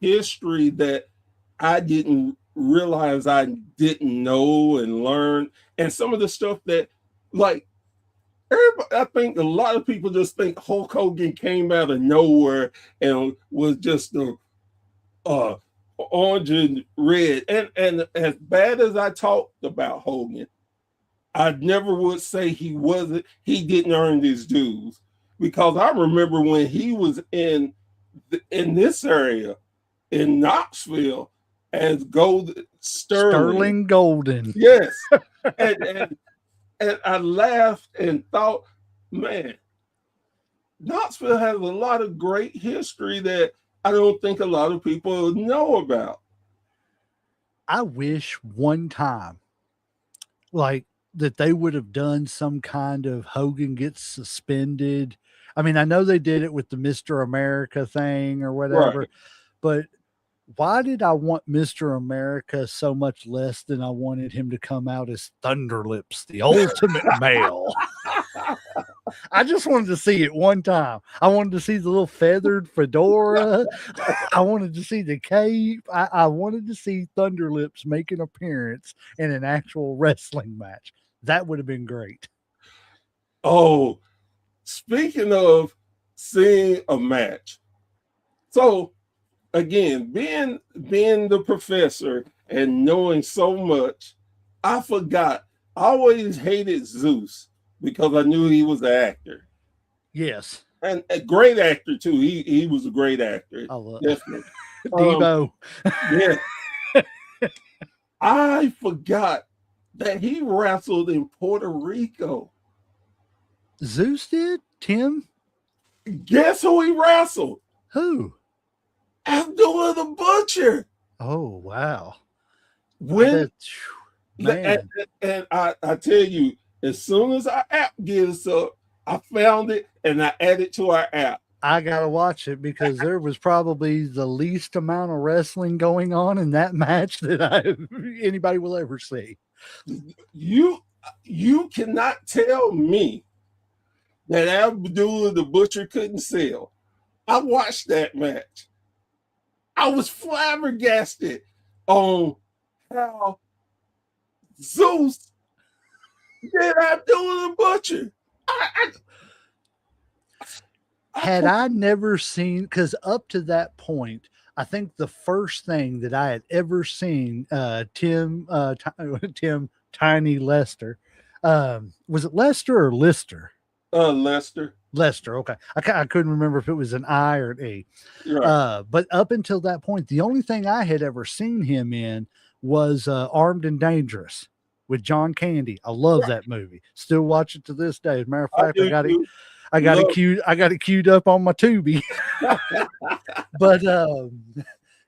history that I didn't realize I didn't know and learn, and some of the stuff that, like, I think a lot of people just think Hulk Hogan came out of nowhere and was just the orange and red. And as bad as I talked about Hogan, I never would say he didn't earn his dues, because I remember when he was in this area in Knoxville as Sterling Golden. Yes. and I laughed and thought, man, Knoxville has a lot of great history that I don't think a lot of people know about. I wish one time, like, that they would have done some kind of Hogan gets suspended. I mean, I know they did it with the Mr. America thing or whatever, right. But why did I want Mr. America so much less than I wanted him to come out as Thunderlips, the ultimate male? I just wanted to see it one time. I wanted to see the little feathered fedora. I wanted to see the cape. I wanted to see Thunderlips make an appearance in an actual wrestling match. That would have been great. Oh, speaking of seeing a match, so again, being the professor and knowing so much, I forgot. I always hated Zeus because I knew he was an actor. Yes. And a great actor too. He was a great actor. I love Definitely. Debo. Yeah. I forgot that he wrestled in Puerto Rico. Zeus did? Tim? Guess who he wrestled? Who? Abdullah the Butcher. Oh, wow. When Man. and I tell you, as soon as our app gives up, I found it and I added to our app. I gotta watch it because there was probably the least amount of wrestling going on in that match that anybody will ever see. You cannot tell me that Abdullah the Butcher couldn't sell. I watched that match. I was flabbergasted on how Zeus did Abdullah the Butcher. Had I never seen, because up to that point, I think the first thing that I had ever seen Tim Tiny Lester, was it Lester or Lister? Lester. Okay. I couldn't remember if it was an I or an E. Right. But up until that point, the only thing I had ever seen him in was Armed and Dangerous with John Candy. I love that movie. Still watch it to this day. As a matter of fact, I got it queued up on my Tubi. But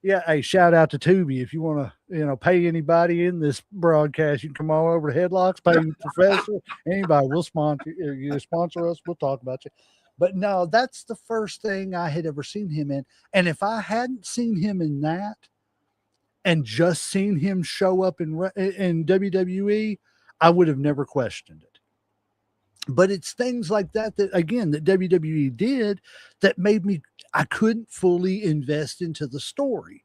yeah, hey, shout out to Tubi. If you want to, pay anybody in this broadcast, you can come all over to Headlocks, pay the professor, anybody. We'll sponsor us. We'll talk about you. But no, that's the first thing I had ever seen him in. And if I hadn't seen him in that and just seen him show up in WWE, I would have never questioned it. But it's things like that again, that WWE did that made me, I couldn't fully invest into the story.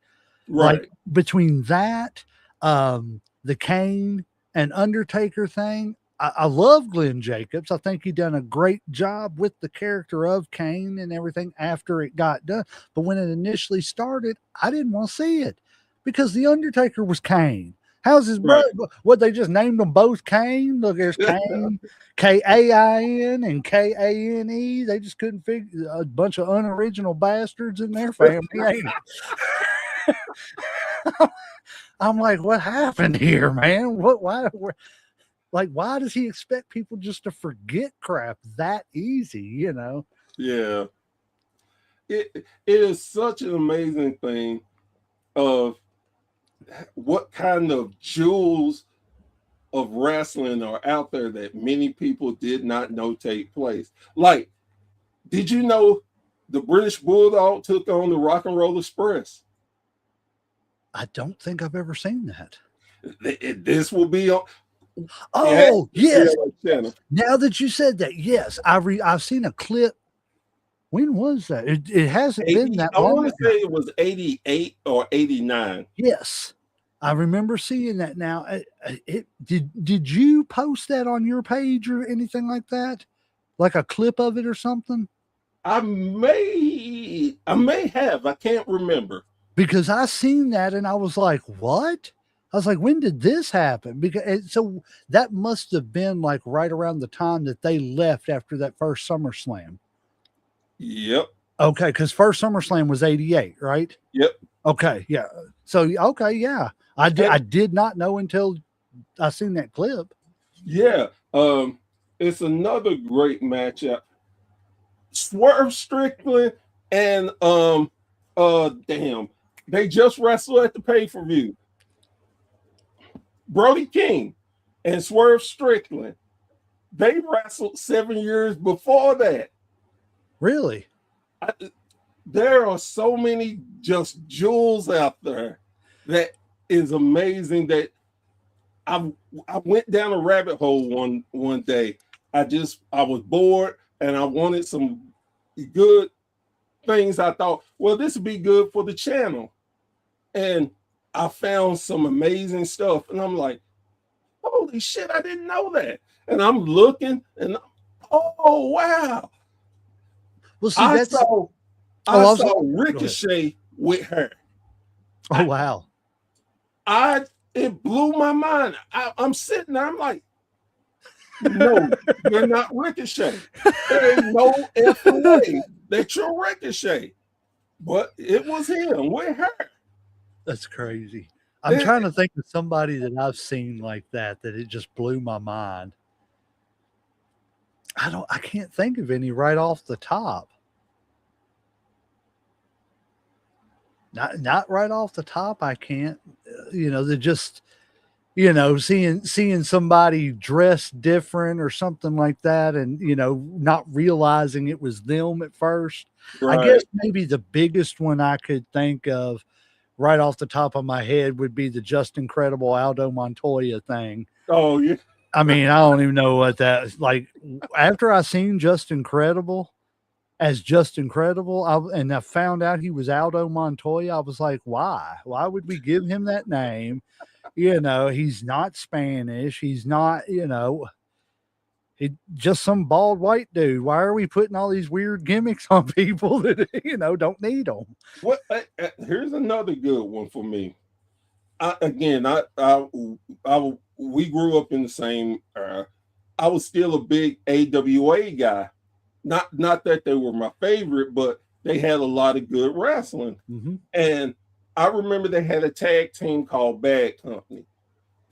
Right. Like between that, the Kane and Undertaker thing, I love Glenn Jacobs. I think he done a great job with the character of Kane and everything after it got done. But when it initially started, I didn't want to see it because the Undertaker was Kane. How's his brother? What, they just named them both Kane? Look, there's Kane, Kain and Kane. They just couldn't figure, a bunch of unoriginal bastards in their family, ain't it? I'm like, what happened here, man? Why does he expect people just to forget crap that easy, Yeah. It is such an amazing thing of what kind of jewels of wrestling are out there that many people did not know take place. Like, did you know the British Bulldog took on the Rock and Roll Express? I don't think I've ever seen that. This will be on. Oh, yes. Channel. Now that you said that, yes, I've seen a clip. When was that? It hasn't been that long. I want to say it was 88 or 89. Yes, I remember seeing that. Now, did you post that on your page or anything like that? Like a clip of it or something? I may have. I can't remember. Because I seen that and I was like, what? I was like, when did this happen? Because so that must have been like right around the time that they left after that first SummerSlam. Yep. Okay, because first SummerSlam was 88, right? Yep. Okay, yeah. So okay, yeah. I did not know until I seen that clip. Yeah. It's another great matchup. Swerve Strickland and they just wrestled at the pay-per-view. Brody King and Swerve Strickland, they wrestled 7 years before that. Really? There are so many just jewels out there that is amazing that I went down a rabbit hole one day. I was bored and I wanted some good things. I thought, well, this would be good for the channel. And I found some amazing stuff. And I'm like, holy shit, I didn't know that. And I'm looking and oh wow. Well, see, I that's saw Ricochet with her. oh wow. It blew my mind. I'm sitting there, I'm like, no, you're not Ricochet. There ain't no effing way that you're Ricochet. But it was him with her. That's crazy. I'm trying to think of somebody that I've seen like that it just blew my mind. I can't think of any right off the top. Not right off the top. I can't, they're just, seeing somebody dressed different or something like that. And, not realizing it was them at first. Right. I guess maybe the biggest one I could think of right off the top of my head would be the Just Incredible Aldo Montoya thing. Oh, yeah. I mean, I don't even know what that is. Like, after I seen Just Incredible as Just Incredible, and I found out he was Aldo Montoya, I was like, why? Why would we give him that name? He's not Spanish. He's not, he's just some bald white dude. Why are we putting all these weird gimmicks on people that, don't need them? What? Here's another good one for me. We grew up in the same era. I was still a big AWA guy. Not that they were my favorite, but they had a lot of good wrestling. Mm-hmm. And I remember they had a tag team called Bad Company.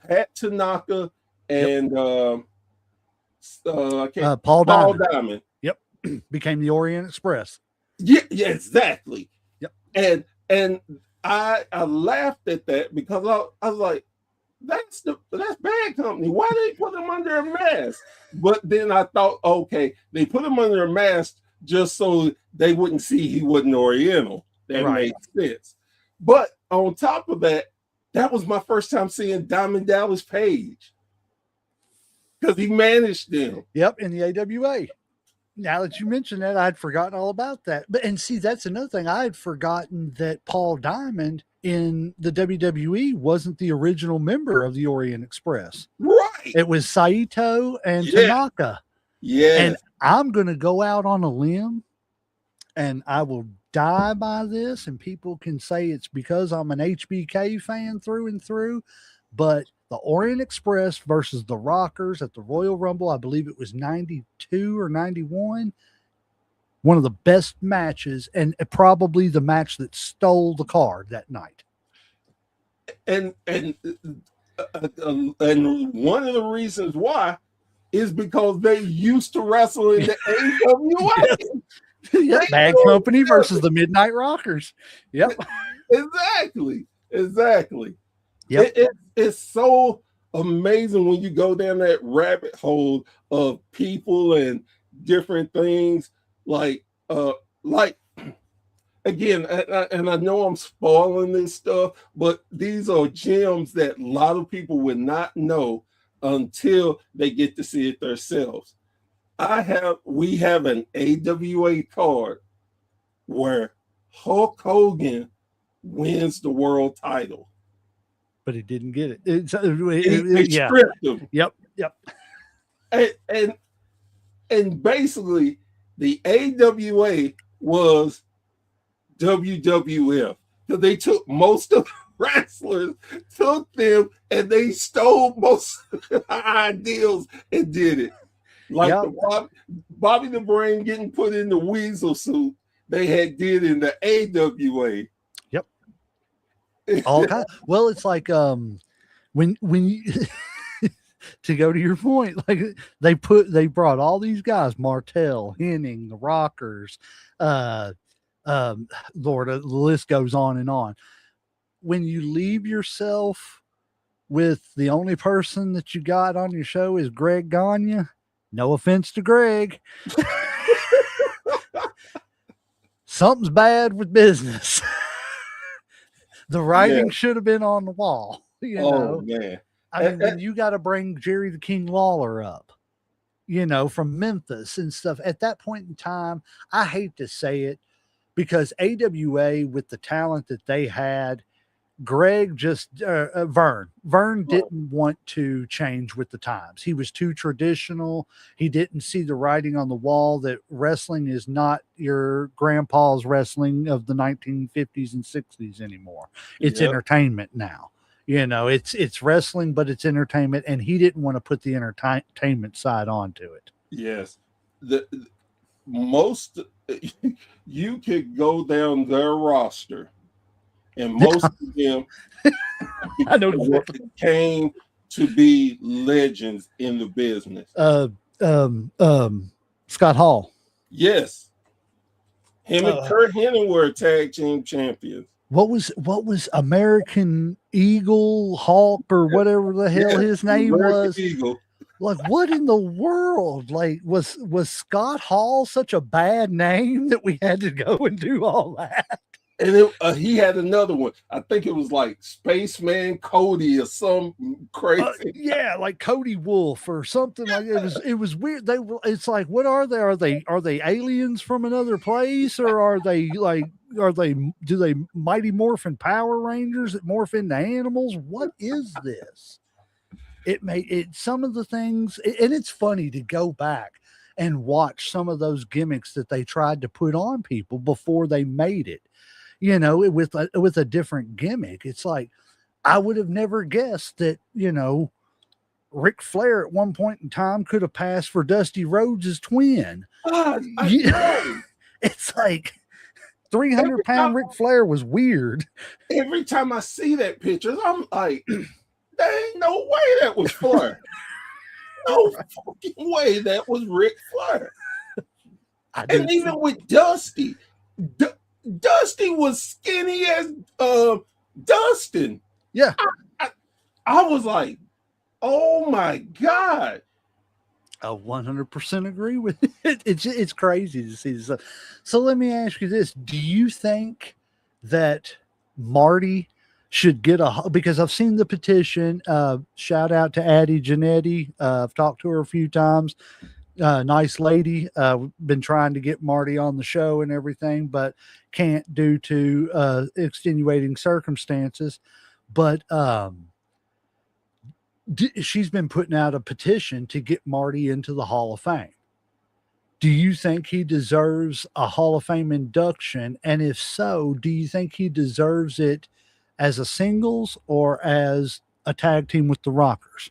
Pat Tanaka and Paul Diamond. Yep. Became the Orient Express. Yeah, exactly. Yep. And I laughed at that because I was like, that's Bad Company. Why they put him under a mask? But then I thought, okay, they put him under a mask just so they wouldn't see he wasn't Oriental. That made sense. But on top of that, that was my first time seeing Diamond Dallas Page because he managed them. Yep, in the AWA. Now that you mentioned that, I'd forgotten all about that. And see, that's another thing. I had forgotten that Paul Diamond in the WWE wasn't the original member of the Orient Express. Right. It was Saito and Tanaka. Yeah. And I'm going to go out on a limb, and I will die by this, and people can say it's because I'm an HBK fan through and through, but the Orient Express versus the Rockers at the Royal Rumble, I believe it was 92 or 91, one of the best matches, and probably the match that stole the card that night. And one of the reasons why is because they used to wrestle in the AWA. Yep. Bad Company versus the Midnight Rockers. Yep. Exactly. Yep. It's so amazing when you go down that rabbit hole of people and different things. Like again, and I know I'm spoiling this stuff, but these are gems that a lot of people would not know until they get to see it themselves. We have an AWA card where Hulk Hogan wins the world title. But he didn't get it. They stripped him. Yep. And basically, the AWA was WWF because they took most of the wrestlers, took them, and they stole most of the ideals and did it. Like the Bobby the Brain getting put in the weasel suit, they had did in the AWA. Yep. All kind. Well, it's like when you to go to your point, like they brought all these guys, Martel, Henning, the Rockers, Lord, the list goes on and on. When you leave yourself with the only person that you got on your show is Greg Gagne, no offense to Greg, something's bad with business. The writing should have been on the wall. You know? Man. I mean, when you got to bring Jerry the King Lawler up, from Memphis and stuff. At that point in time, I hate to say it, because AWA, with the talent that they had, Greg just Vern didn't want to change with the times. He was too traditional. He didn't see the writing on the wall that wrestling is not your grandpa's wrestling of the 1950s and 60s anymore. It's entertainment now. It's wrestling, but it's entertainment, and he didn't want to put the entertainment side onto it. Yes. The most you could go down their roster, and most of them I know came to be legends in the business. Scott Hall. Yes. Him and Kurt Hennig were tag team champions. What was American Eagle, Hawk, or whatever the hell his name American was? Eagle. Like, what in the world? Like, was Scott Hall such a bad name that we had to go and do all that? And he had another one. I think it was like Spaceman Cody or some crazy. Like Cody Wolf or something like it. It was weird. It's like, what are they? Are they aliens from another place, or are they do they Mighty Morphin Power Rangers that morph into animals? What is this? It made it some of the things, and it's funny to go back and watch some of those gimmicks that they tried to put on people before they made it. With a different gimmick. It's like, I would have never guessed that, Ric Flair at one point in time could have passed for Dusty Rhodes' twin. It's like 300-pound Ric Flair was weird. Every time I see that picture, I'm like, there ain't no way that was Flair. No fucking way that was Ric Flair. And even with Dusty, Dusty was skinny as Dustin. Yeah. I was like, oh my God. I 100% agree with it. It's crazy to see this stuff. So let me ask you this. Do you think that Marty should get because I've seen the petition, shout out to Addie Janetti. I've talked to her a few times. Nice lady. Been trying to get Marty on the show and everything, but can't due to extenuating circumstances. But she's been putting out a petition to get Marty into the Hall of Fame. Do you think he deserves a Hall of Fame induction? And if so, do you think he deserves it as a singles or as a tag team with the Rockers?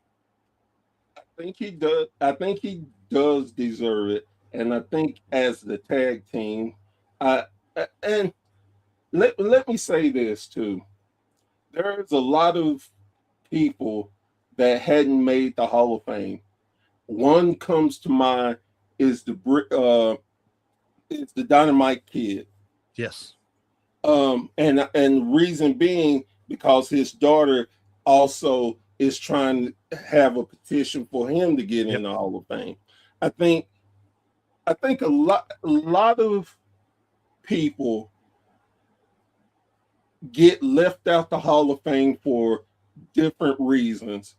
I think he does. I think he does deserve it, and I think as the tag team, and let me say this too. There's a lot of people that hadn't made the Hall of Fame. One comes to mind is the Dynamite Kid. Yes. And reason being because his daughter also is trying to have a petition for him to get in the Hall of Fame. I think a lot of people get left out the Hall of Fame for different reasons.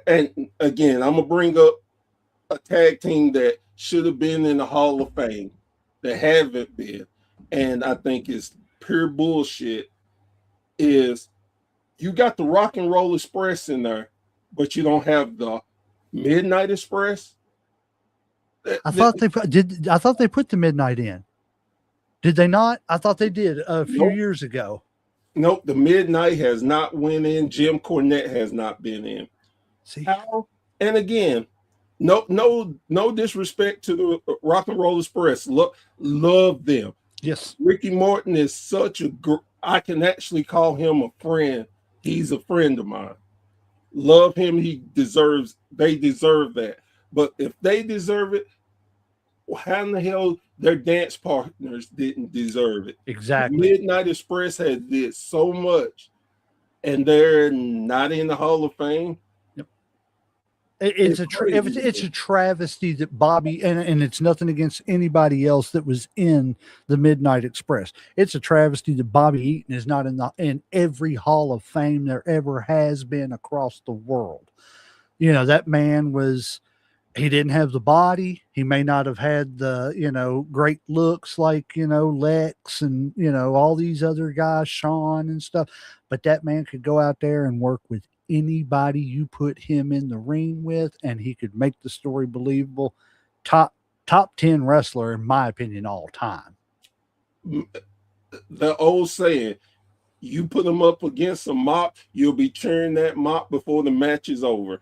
And again, I'm gonna bring up a tag team that should have been in the Hall of Fame that haven't been, and I think it's pure bullshit. Is you got the Rock and Roll Express in there, but you don't have the Midnight Express. I thought they put the Midnight in. Did they not? I thought they did a few years ago. Nope, the Midnight has not went in. Jim Cornette has not been in. See, and again, no disrespect to the Rock and Roll Express. Love them. Yes, Ricky Morton is such a. I can actually call him a friend. He's a friend of mine. Love him. They deserve that. But if they deserve it, how in the hell their dance partners didn't deserve it? Exactly. Midnight Express has did so much, and they're not in the Hall of Fame. Yep. It's a travesty that Bobby, and it's nothing against anybody else that was in the Midnight Express. It's a travesty that Bobby Eaton is not in every Hall of Fame there ever has been across the world. That man was He didn't have the body. He may not have had the, great looks like, Lex and, all these other guys, Sean and stuff. But that man could go out there and work with anybody you put him in the ring with, and he could make the story believable. Top 10 wrestler, in my opinion, all time. The old saying, you put him up against a mop, you'll be cheering that mop before the match is over.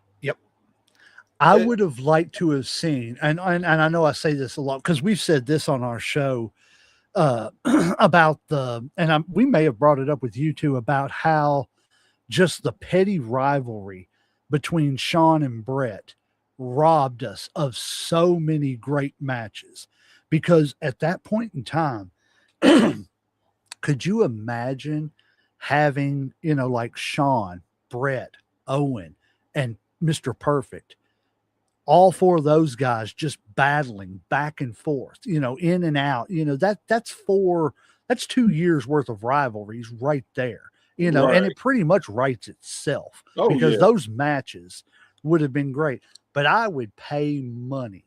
I would have liked to have seen, and I know I say this a lot because we've said this on our show about we may have brought it up with you too, about how just the petty rivalry between Sean and Brett robbed us of so many great matches. Because at that point in time, could you imagine having, like Sean, Brett, Owen, and Mr. Perfect, all four of those guys just battling back and forth, in and out, that's 2 years worth of rivalries right there, Right. And it pretty much writes itself because those matches would have been great. But I would pay money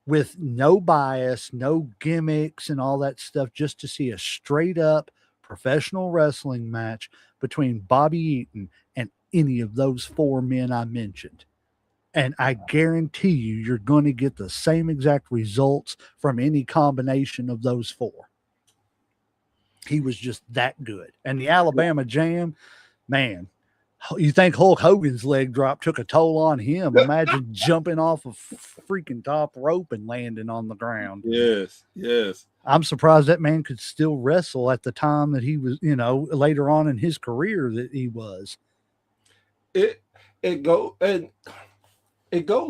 with no bias, no gimmicks and all that stuff, just to see a straight up professional wrestling match between Bobby Eaton and any of those four men I mentioned. And I guarantee you're going to get the same exact results from any combination of those four. He was just that good. And the Alabama Jam, man, you think Hulk Hogan's leg drop took a toll on him? Imagine jumping off a freaking top rope and landing on the ground. Yes. I'm surprised that man could still wrestle at the time that he was, later on in his career that he was. It goes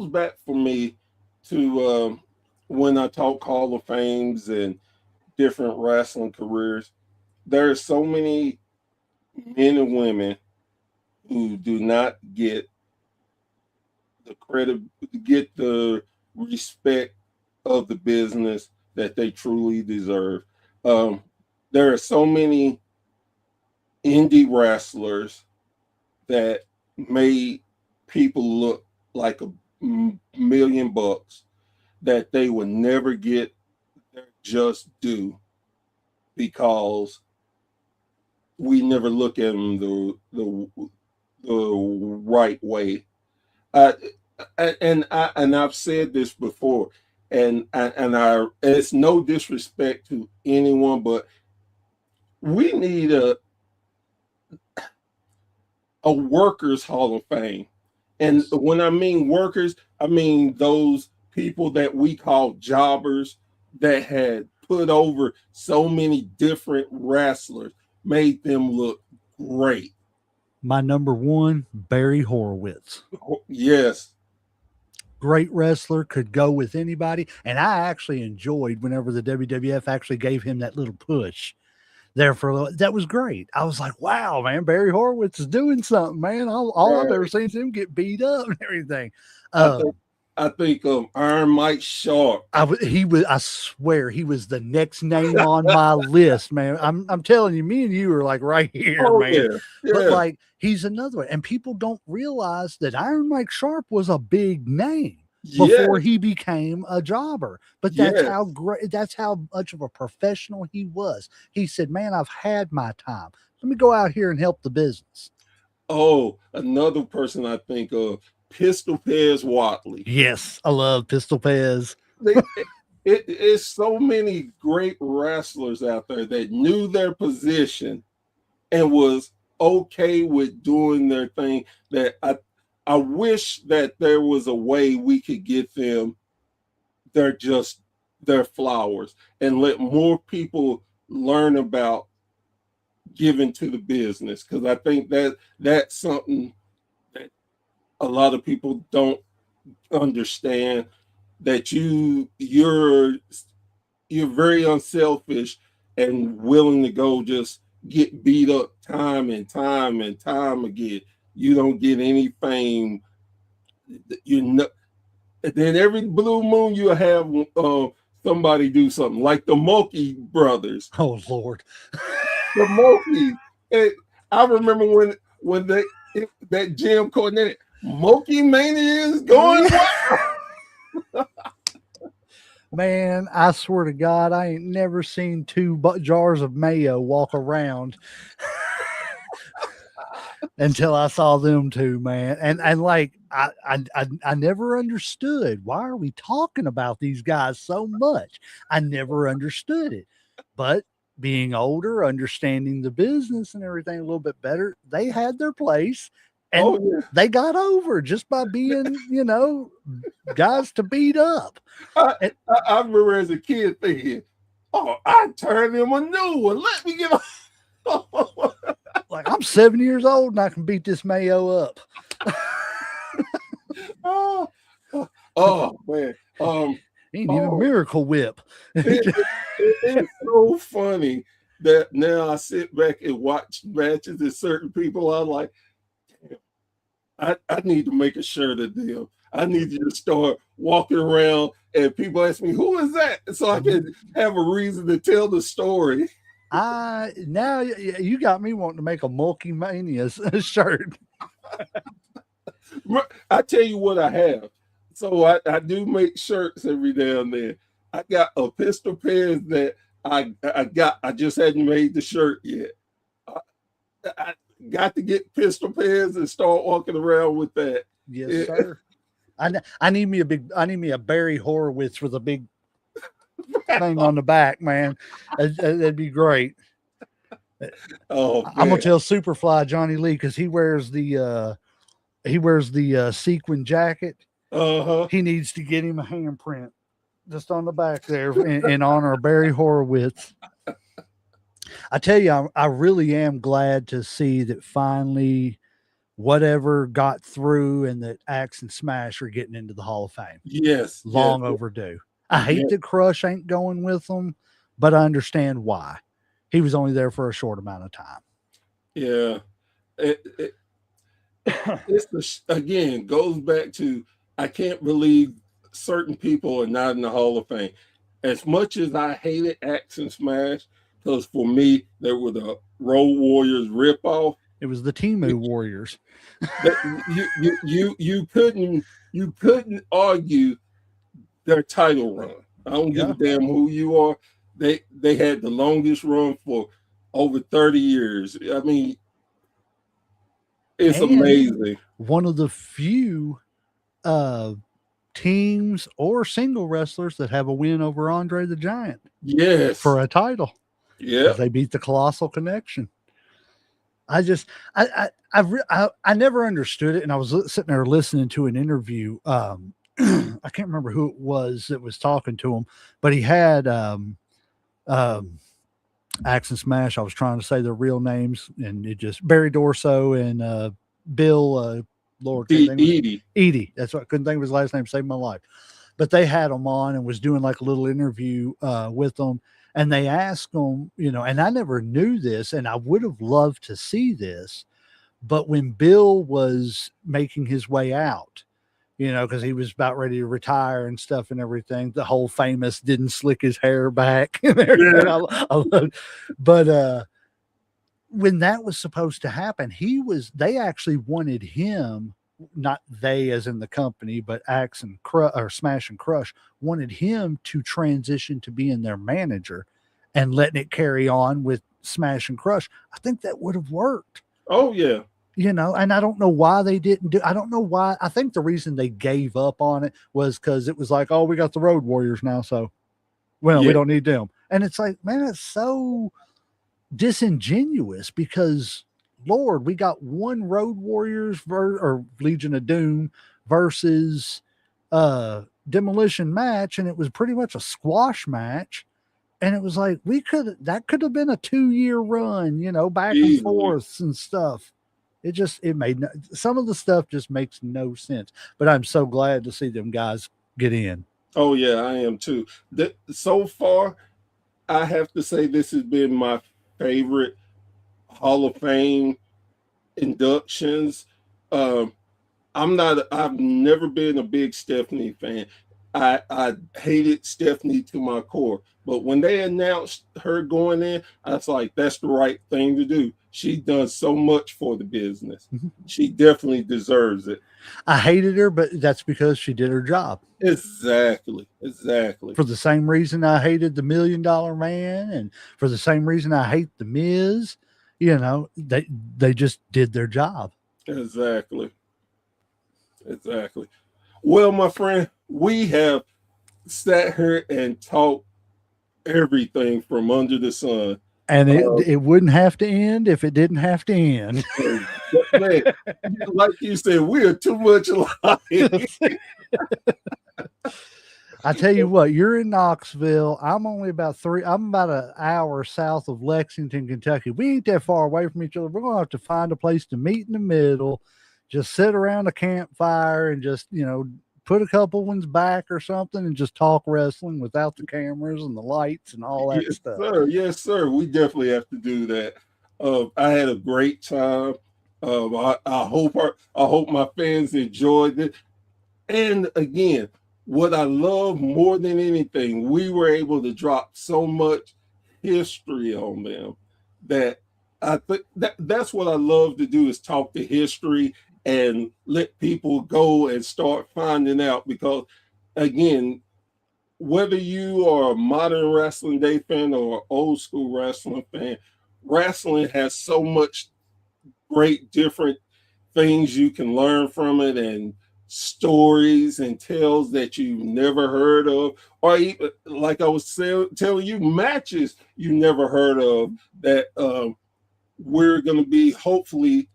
back for me to when I talk Hall of Fames and different wrestling careers. There are so many men and women who do not get the credit, get the respect of the business that they truly deserve. There are so many indie wrestlers that made people look like $1 million that they would never get their just due because we never look at them the right way. And I've said this before, and it's no disrespect to anyone, but we need a workers' Hall of Fame. And when I mean workers, I mean those people that we call jobbers that had put over so many different wrestlers, made them look great. My number one, Barry Horowitz. Yes. Great wrestler, could go with anybody. And I actually enjoyed whenever the WWF actually gave him that little push there that was great. I was like, wow, man, Barry Horowitz is doing something, man. All I've ever seen is him get beat up and everything. I think of Iron Mike Sharp. I swear he was the next name on my list, man. I'm telling you, me and you are like right here, man. Yeah. But like he's another one. And people don't realize that Iron Mike Sharp was a big name before he became a jobber. But that's how great, that's how much of a professional he was. He said, man, I've had my time. Let me go out here and help the business. Oh, another person I think of, Pistol Pez Watley. Yes, I love Pistol Pez. It's so many great wrestlers out there that knew their position and was okay with doing their thing, that I wish that there was a way we could get them their flowers and let more people learn about giving to the business, because I think that's something that a lot of people don't understand, that you're very unselfish and willing to go just get beat up time and time and time again. You don't get any fame. And then every blue moon you have somebody do something like the Mulkey brothers. Oh Lord. The Mulkey. I remember when that Jim Cornette Mulkey Mania is going wild. Man, I swear to God, I ain't never seen two jars of mayo walk around until I saw them two, man. And like I never understood, why are we talking about these guys so much? I never understood it. But being older, understanding the business and everything a little bit better, they had their place. And they got over just by being, guys to beat up. I remember as a kid thinking, oh, I turned him a new one. Let me get like, I'm 7 years old and I can beat this Mayo up. oh man. Ain't even Miracle Whip. It's so funny that now I sit back and watch matches and certain people, I'm like, I need to make a shirt of them. I need to just start walking around and people ask me, who is that? So I can have a reason to tell the story. Now you got me wanting to make a Mulkey Mania shirt. I tell you what I have. So I do make shirts every now and then. I got a pistol pins that I just hadn't made the shirt yet. I got to get pistol pins and start walking around with that. Yes, sir. I need me a Barry Horowitz with a big thing on the back, man. That'd be great. Oh, man. I'm gonna tell Superfly Johnny Lee, because he wears the sequin jacket. He needs to get him a handprint just on the back there in honor of Barry Horowitz. I tell you, I really am glad to see that finally whatever got through and that Axe and Smash are getting into the Hall of Fame. Yes. Long overdue. I hate that Crush ain't going with them, but I understand why. He was only there for a short amount of time. Yeah. Again, goes back to, I can't believe certain people are not in the Hall of Fame. As much as I hated Axe and Smash, because for me, they were the Road Warriors ripoff. It was the Temu Warriors. You couldn't argue their title run. I don't give a damn who you are. They had the longest run for over 30 years. I mean, it's amazing. One of the few teams or single wrestlers that have a win over Andre the Giant. Yes. For a title. Yeah. They beat the Colossal Connection. I never understood it. And I was sitting there listening to an interview. I can't remember who it was that was talking to him, but he had Axe and Smash. I was trying to say their real names, and it just Barry Dorso and Bill Lord Edie. That's what I couldn't think of his last name. Saved my life. But they had him on and was doing like a little interview with them. And they asked him, and I never knew this, and I would have loved to see this, but when Bill was making his way out, because he was about ready to retire and stuff and everything, the whole famous didn't slick his hair back. But when that was supposed to happen, they actually wanted him, not they as in the company, but Axe and Smash and Crush wanted him to transition to being their manager and letting it carry on with Smash and Crush. I think that would have worked. Oh yeah. And I don't know why they didn't I don't know why. I think the reason they gave up on it was because it was like, oh, we got the Road Warriors now, so we don't need them. And it's like, man, it's so disingenuous, because Lord, we got one Road Warriors or Legion of Doom versus Demolition match, and it was pretty much a squash match. And it was like, that could have been a 2-year run, back and forth and stuff. It made some of the stuff just makes no sense. But I'm so glad to see them guys get in. Oh yeah, I am too. So far, I have to say this has been my favorite Hall of Fame inductions. I've never been a big Stephanie fan. I hated Stephanie to my core. But when they announced her going in, I was like, that's the right thing to do. She does so much for the business. She definitely deserves it. I hated her, but that's because she did her job. Exactly. For the same reason I hated the $1 Million Man, and for the same reason I hate the Miz, you know, they just did their job. Exactly. Well, my friend, we have sat here and talked everything from under the sun. And it wouldn't have to end if it didn't have to end. Man, like you said, we are too much alike. I tell you what, you're in Knoxville. I'm only about an hour south of Lexington, Kentucky. We ain't that far away from each other. We're going to have to find a place to meet in the middle, just sit around a campfire and just, you know, put a couple ones back or something and just talk wrestling without the cameras and the lights and all that stuff. Yes, sir. We definitely have to do that. I had a great time. I hope my fans enjoyed it. And again, what I love more than anything, we were able to drop so much history on them that I think that's what I love to do, is talk the history and let people go and start finding out. Because again, whether you are a modern wrestling day fan or an old school wrestling fan, wrestling has so much great different things you can learn from it, and stories and tales that you've never heard of, or even, like I was telling you, matches you never heard of that we're going to be hopefully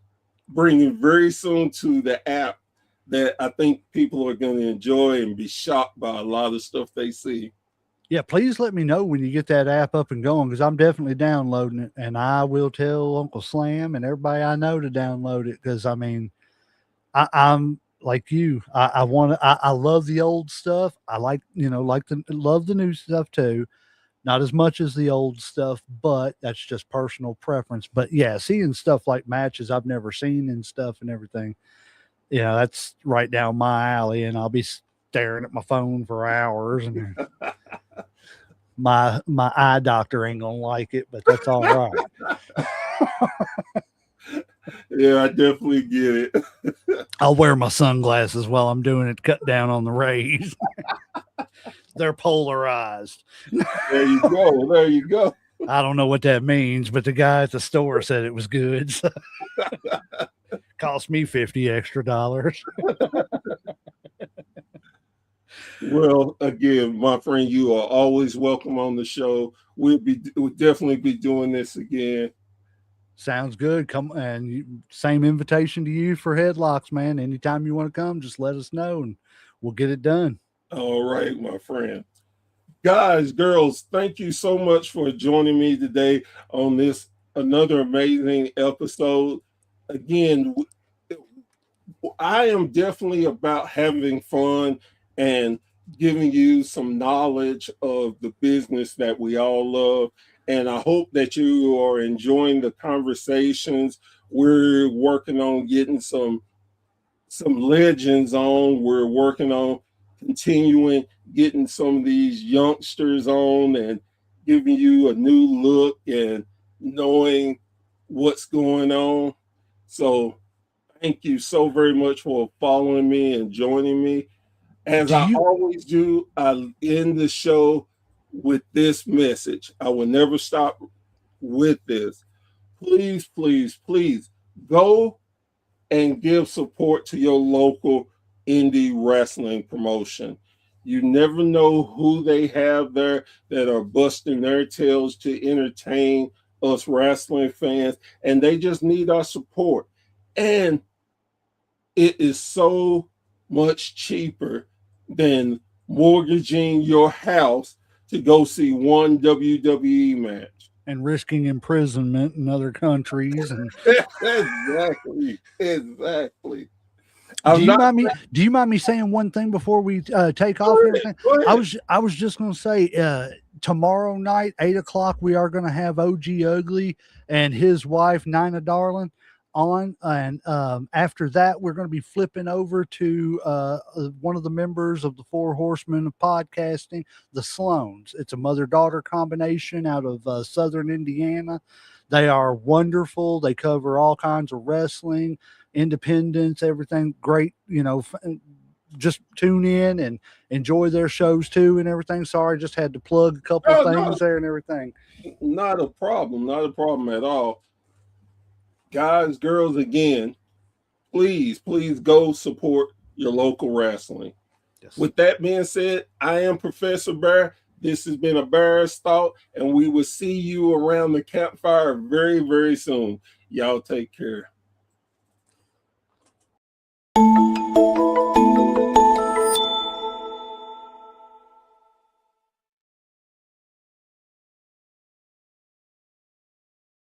bringing very soon to the app, that I think people are going to enjoy and be shocked by a lot of stuff they see. Yeah, please let me know when you get that app up and going, because I'm definitely downloading it, and I will tell Uncle Slam and everybody I know to download it, because I mean, I'm like you. I love the old stuff. I love the new stuff too. Not as much as the old stuff, but that's just personal preference. But yeah, seeing stuff like matches I've never seen and stuff and everything, you know, that's right down my alley, and I'll be staring at my phone for hours, and my eye doctor ain't gonna like it, but that's all right. Yeah, I definitely get it. I'll wear my sunglasses while I'm doing it, cut down on the rays. They're polarized. There you go. I don't know what that means, but the guy at the store said it was good. So. Cost me $50 extra. Well, again, my friend, you are always welcome on the show. We'll definitely be doing this again. Sounds good. Come, and same invitation to you for Headlocks, man. Anytime you want to come, just let us know and we'll get it done. All right, my friend. Guys, girls, thank you so much for joining me today on this another amazing episode. Again, I am definitely about having fun and giving you some knowledge of the business that we all love. And I hope that you are enjoying the conversations. We're working on getting some legends on. We're working on continuing getting some of these youngsters on and giving you a new look and knowing what's going on. So thank you so very much for following me and joining me. As I always do, I end the show with this message. I will never stop with this. Please, please, please go and give support to your local indie wrestling promotion. You never know who they have there that are busting their tails to entertain us wrestling fans, and they just need our support. And it is so much cheaper than mortgaging your house to go see one WWE match. And risking imprisonment in other countries. And Exactly. Do you mind me saying one thing before we take off? I was just going to say, tomorrow night, 8:00, we are going to have OG Ugly and his wife, Nina Darling, on. And after that, we're going to be flipping over to one of the members of the Four Horsemen of Podcasting, the Sloans. It's a mother-daughter combination out of Southern Indiana. They are wonderful. They cover all kinds of wrestling, independence, everything. Great, just tune in and enjoy their shows too and everything. Sorry, just had to plug a couple of things there and everything. Not a problem at all. Guys, girls, again, please go support your local wrestling. Yes. With that being said, I am Professor Bear. This has been a Bear's Thought, and we will see you around the campfire very, very soon. Y'all take care.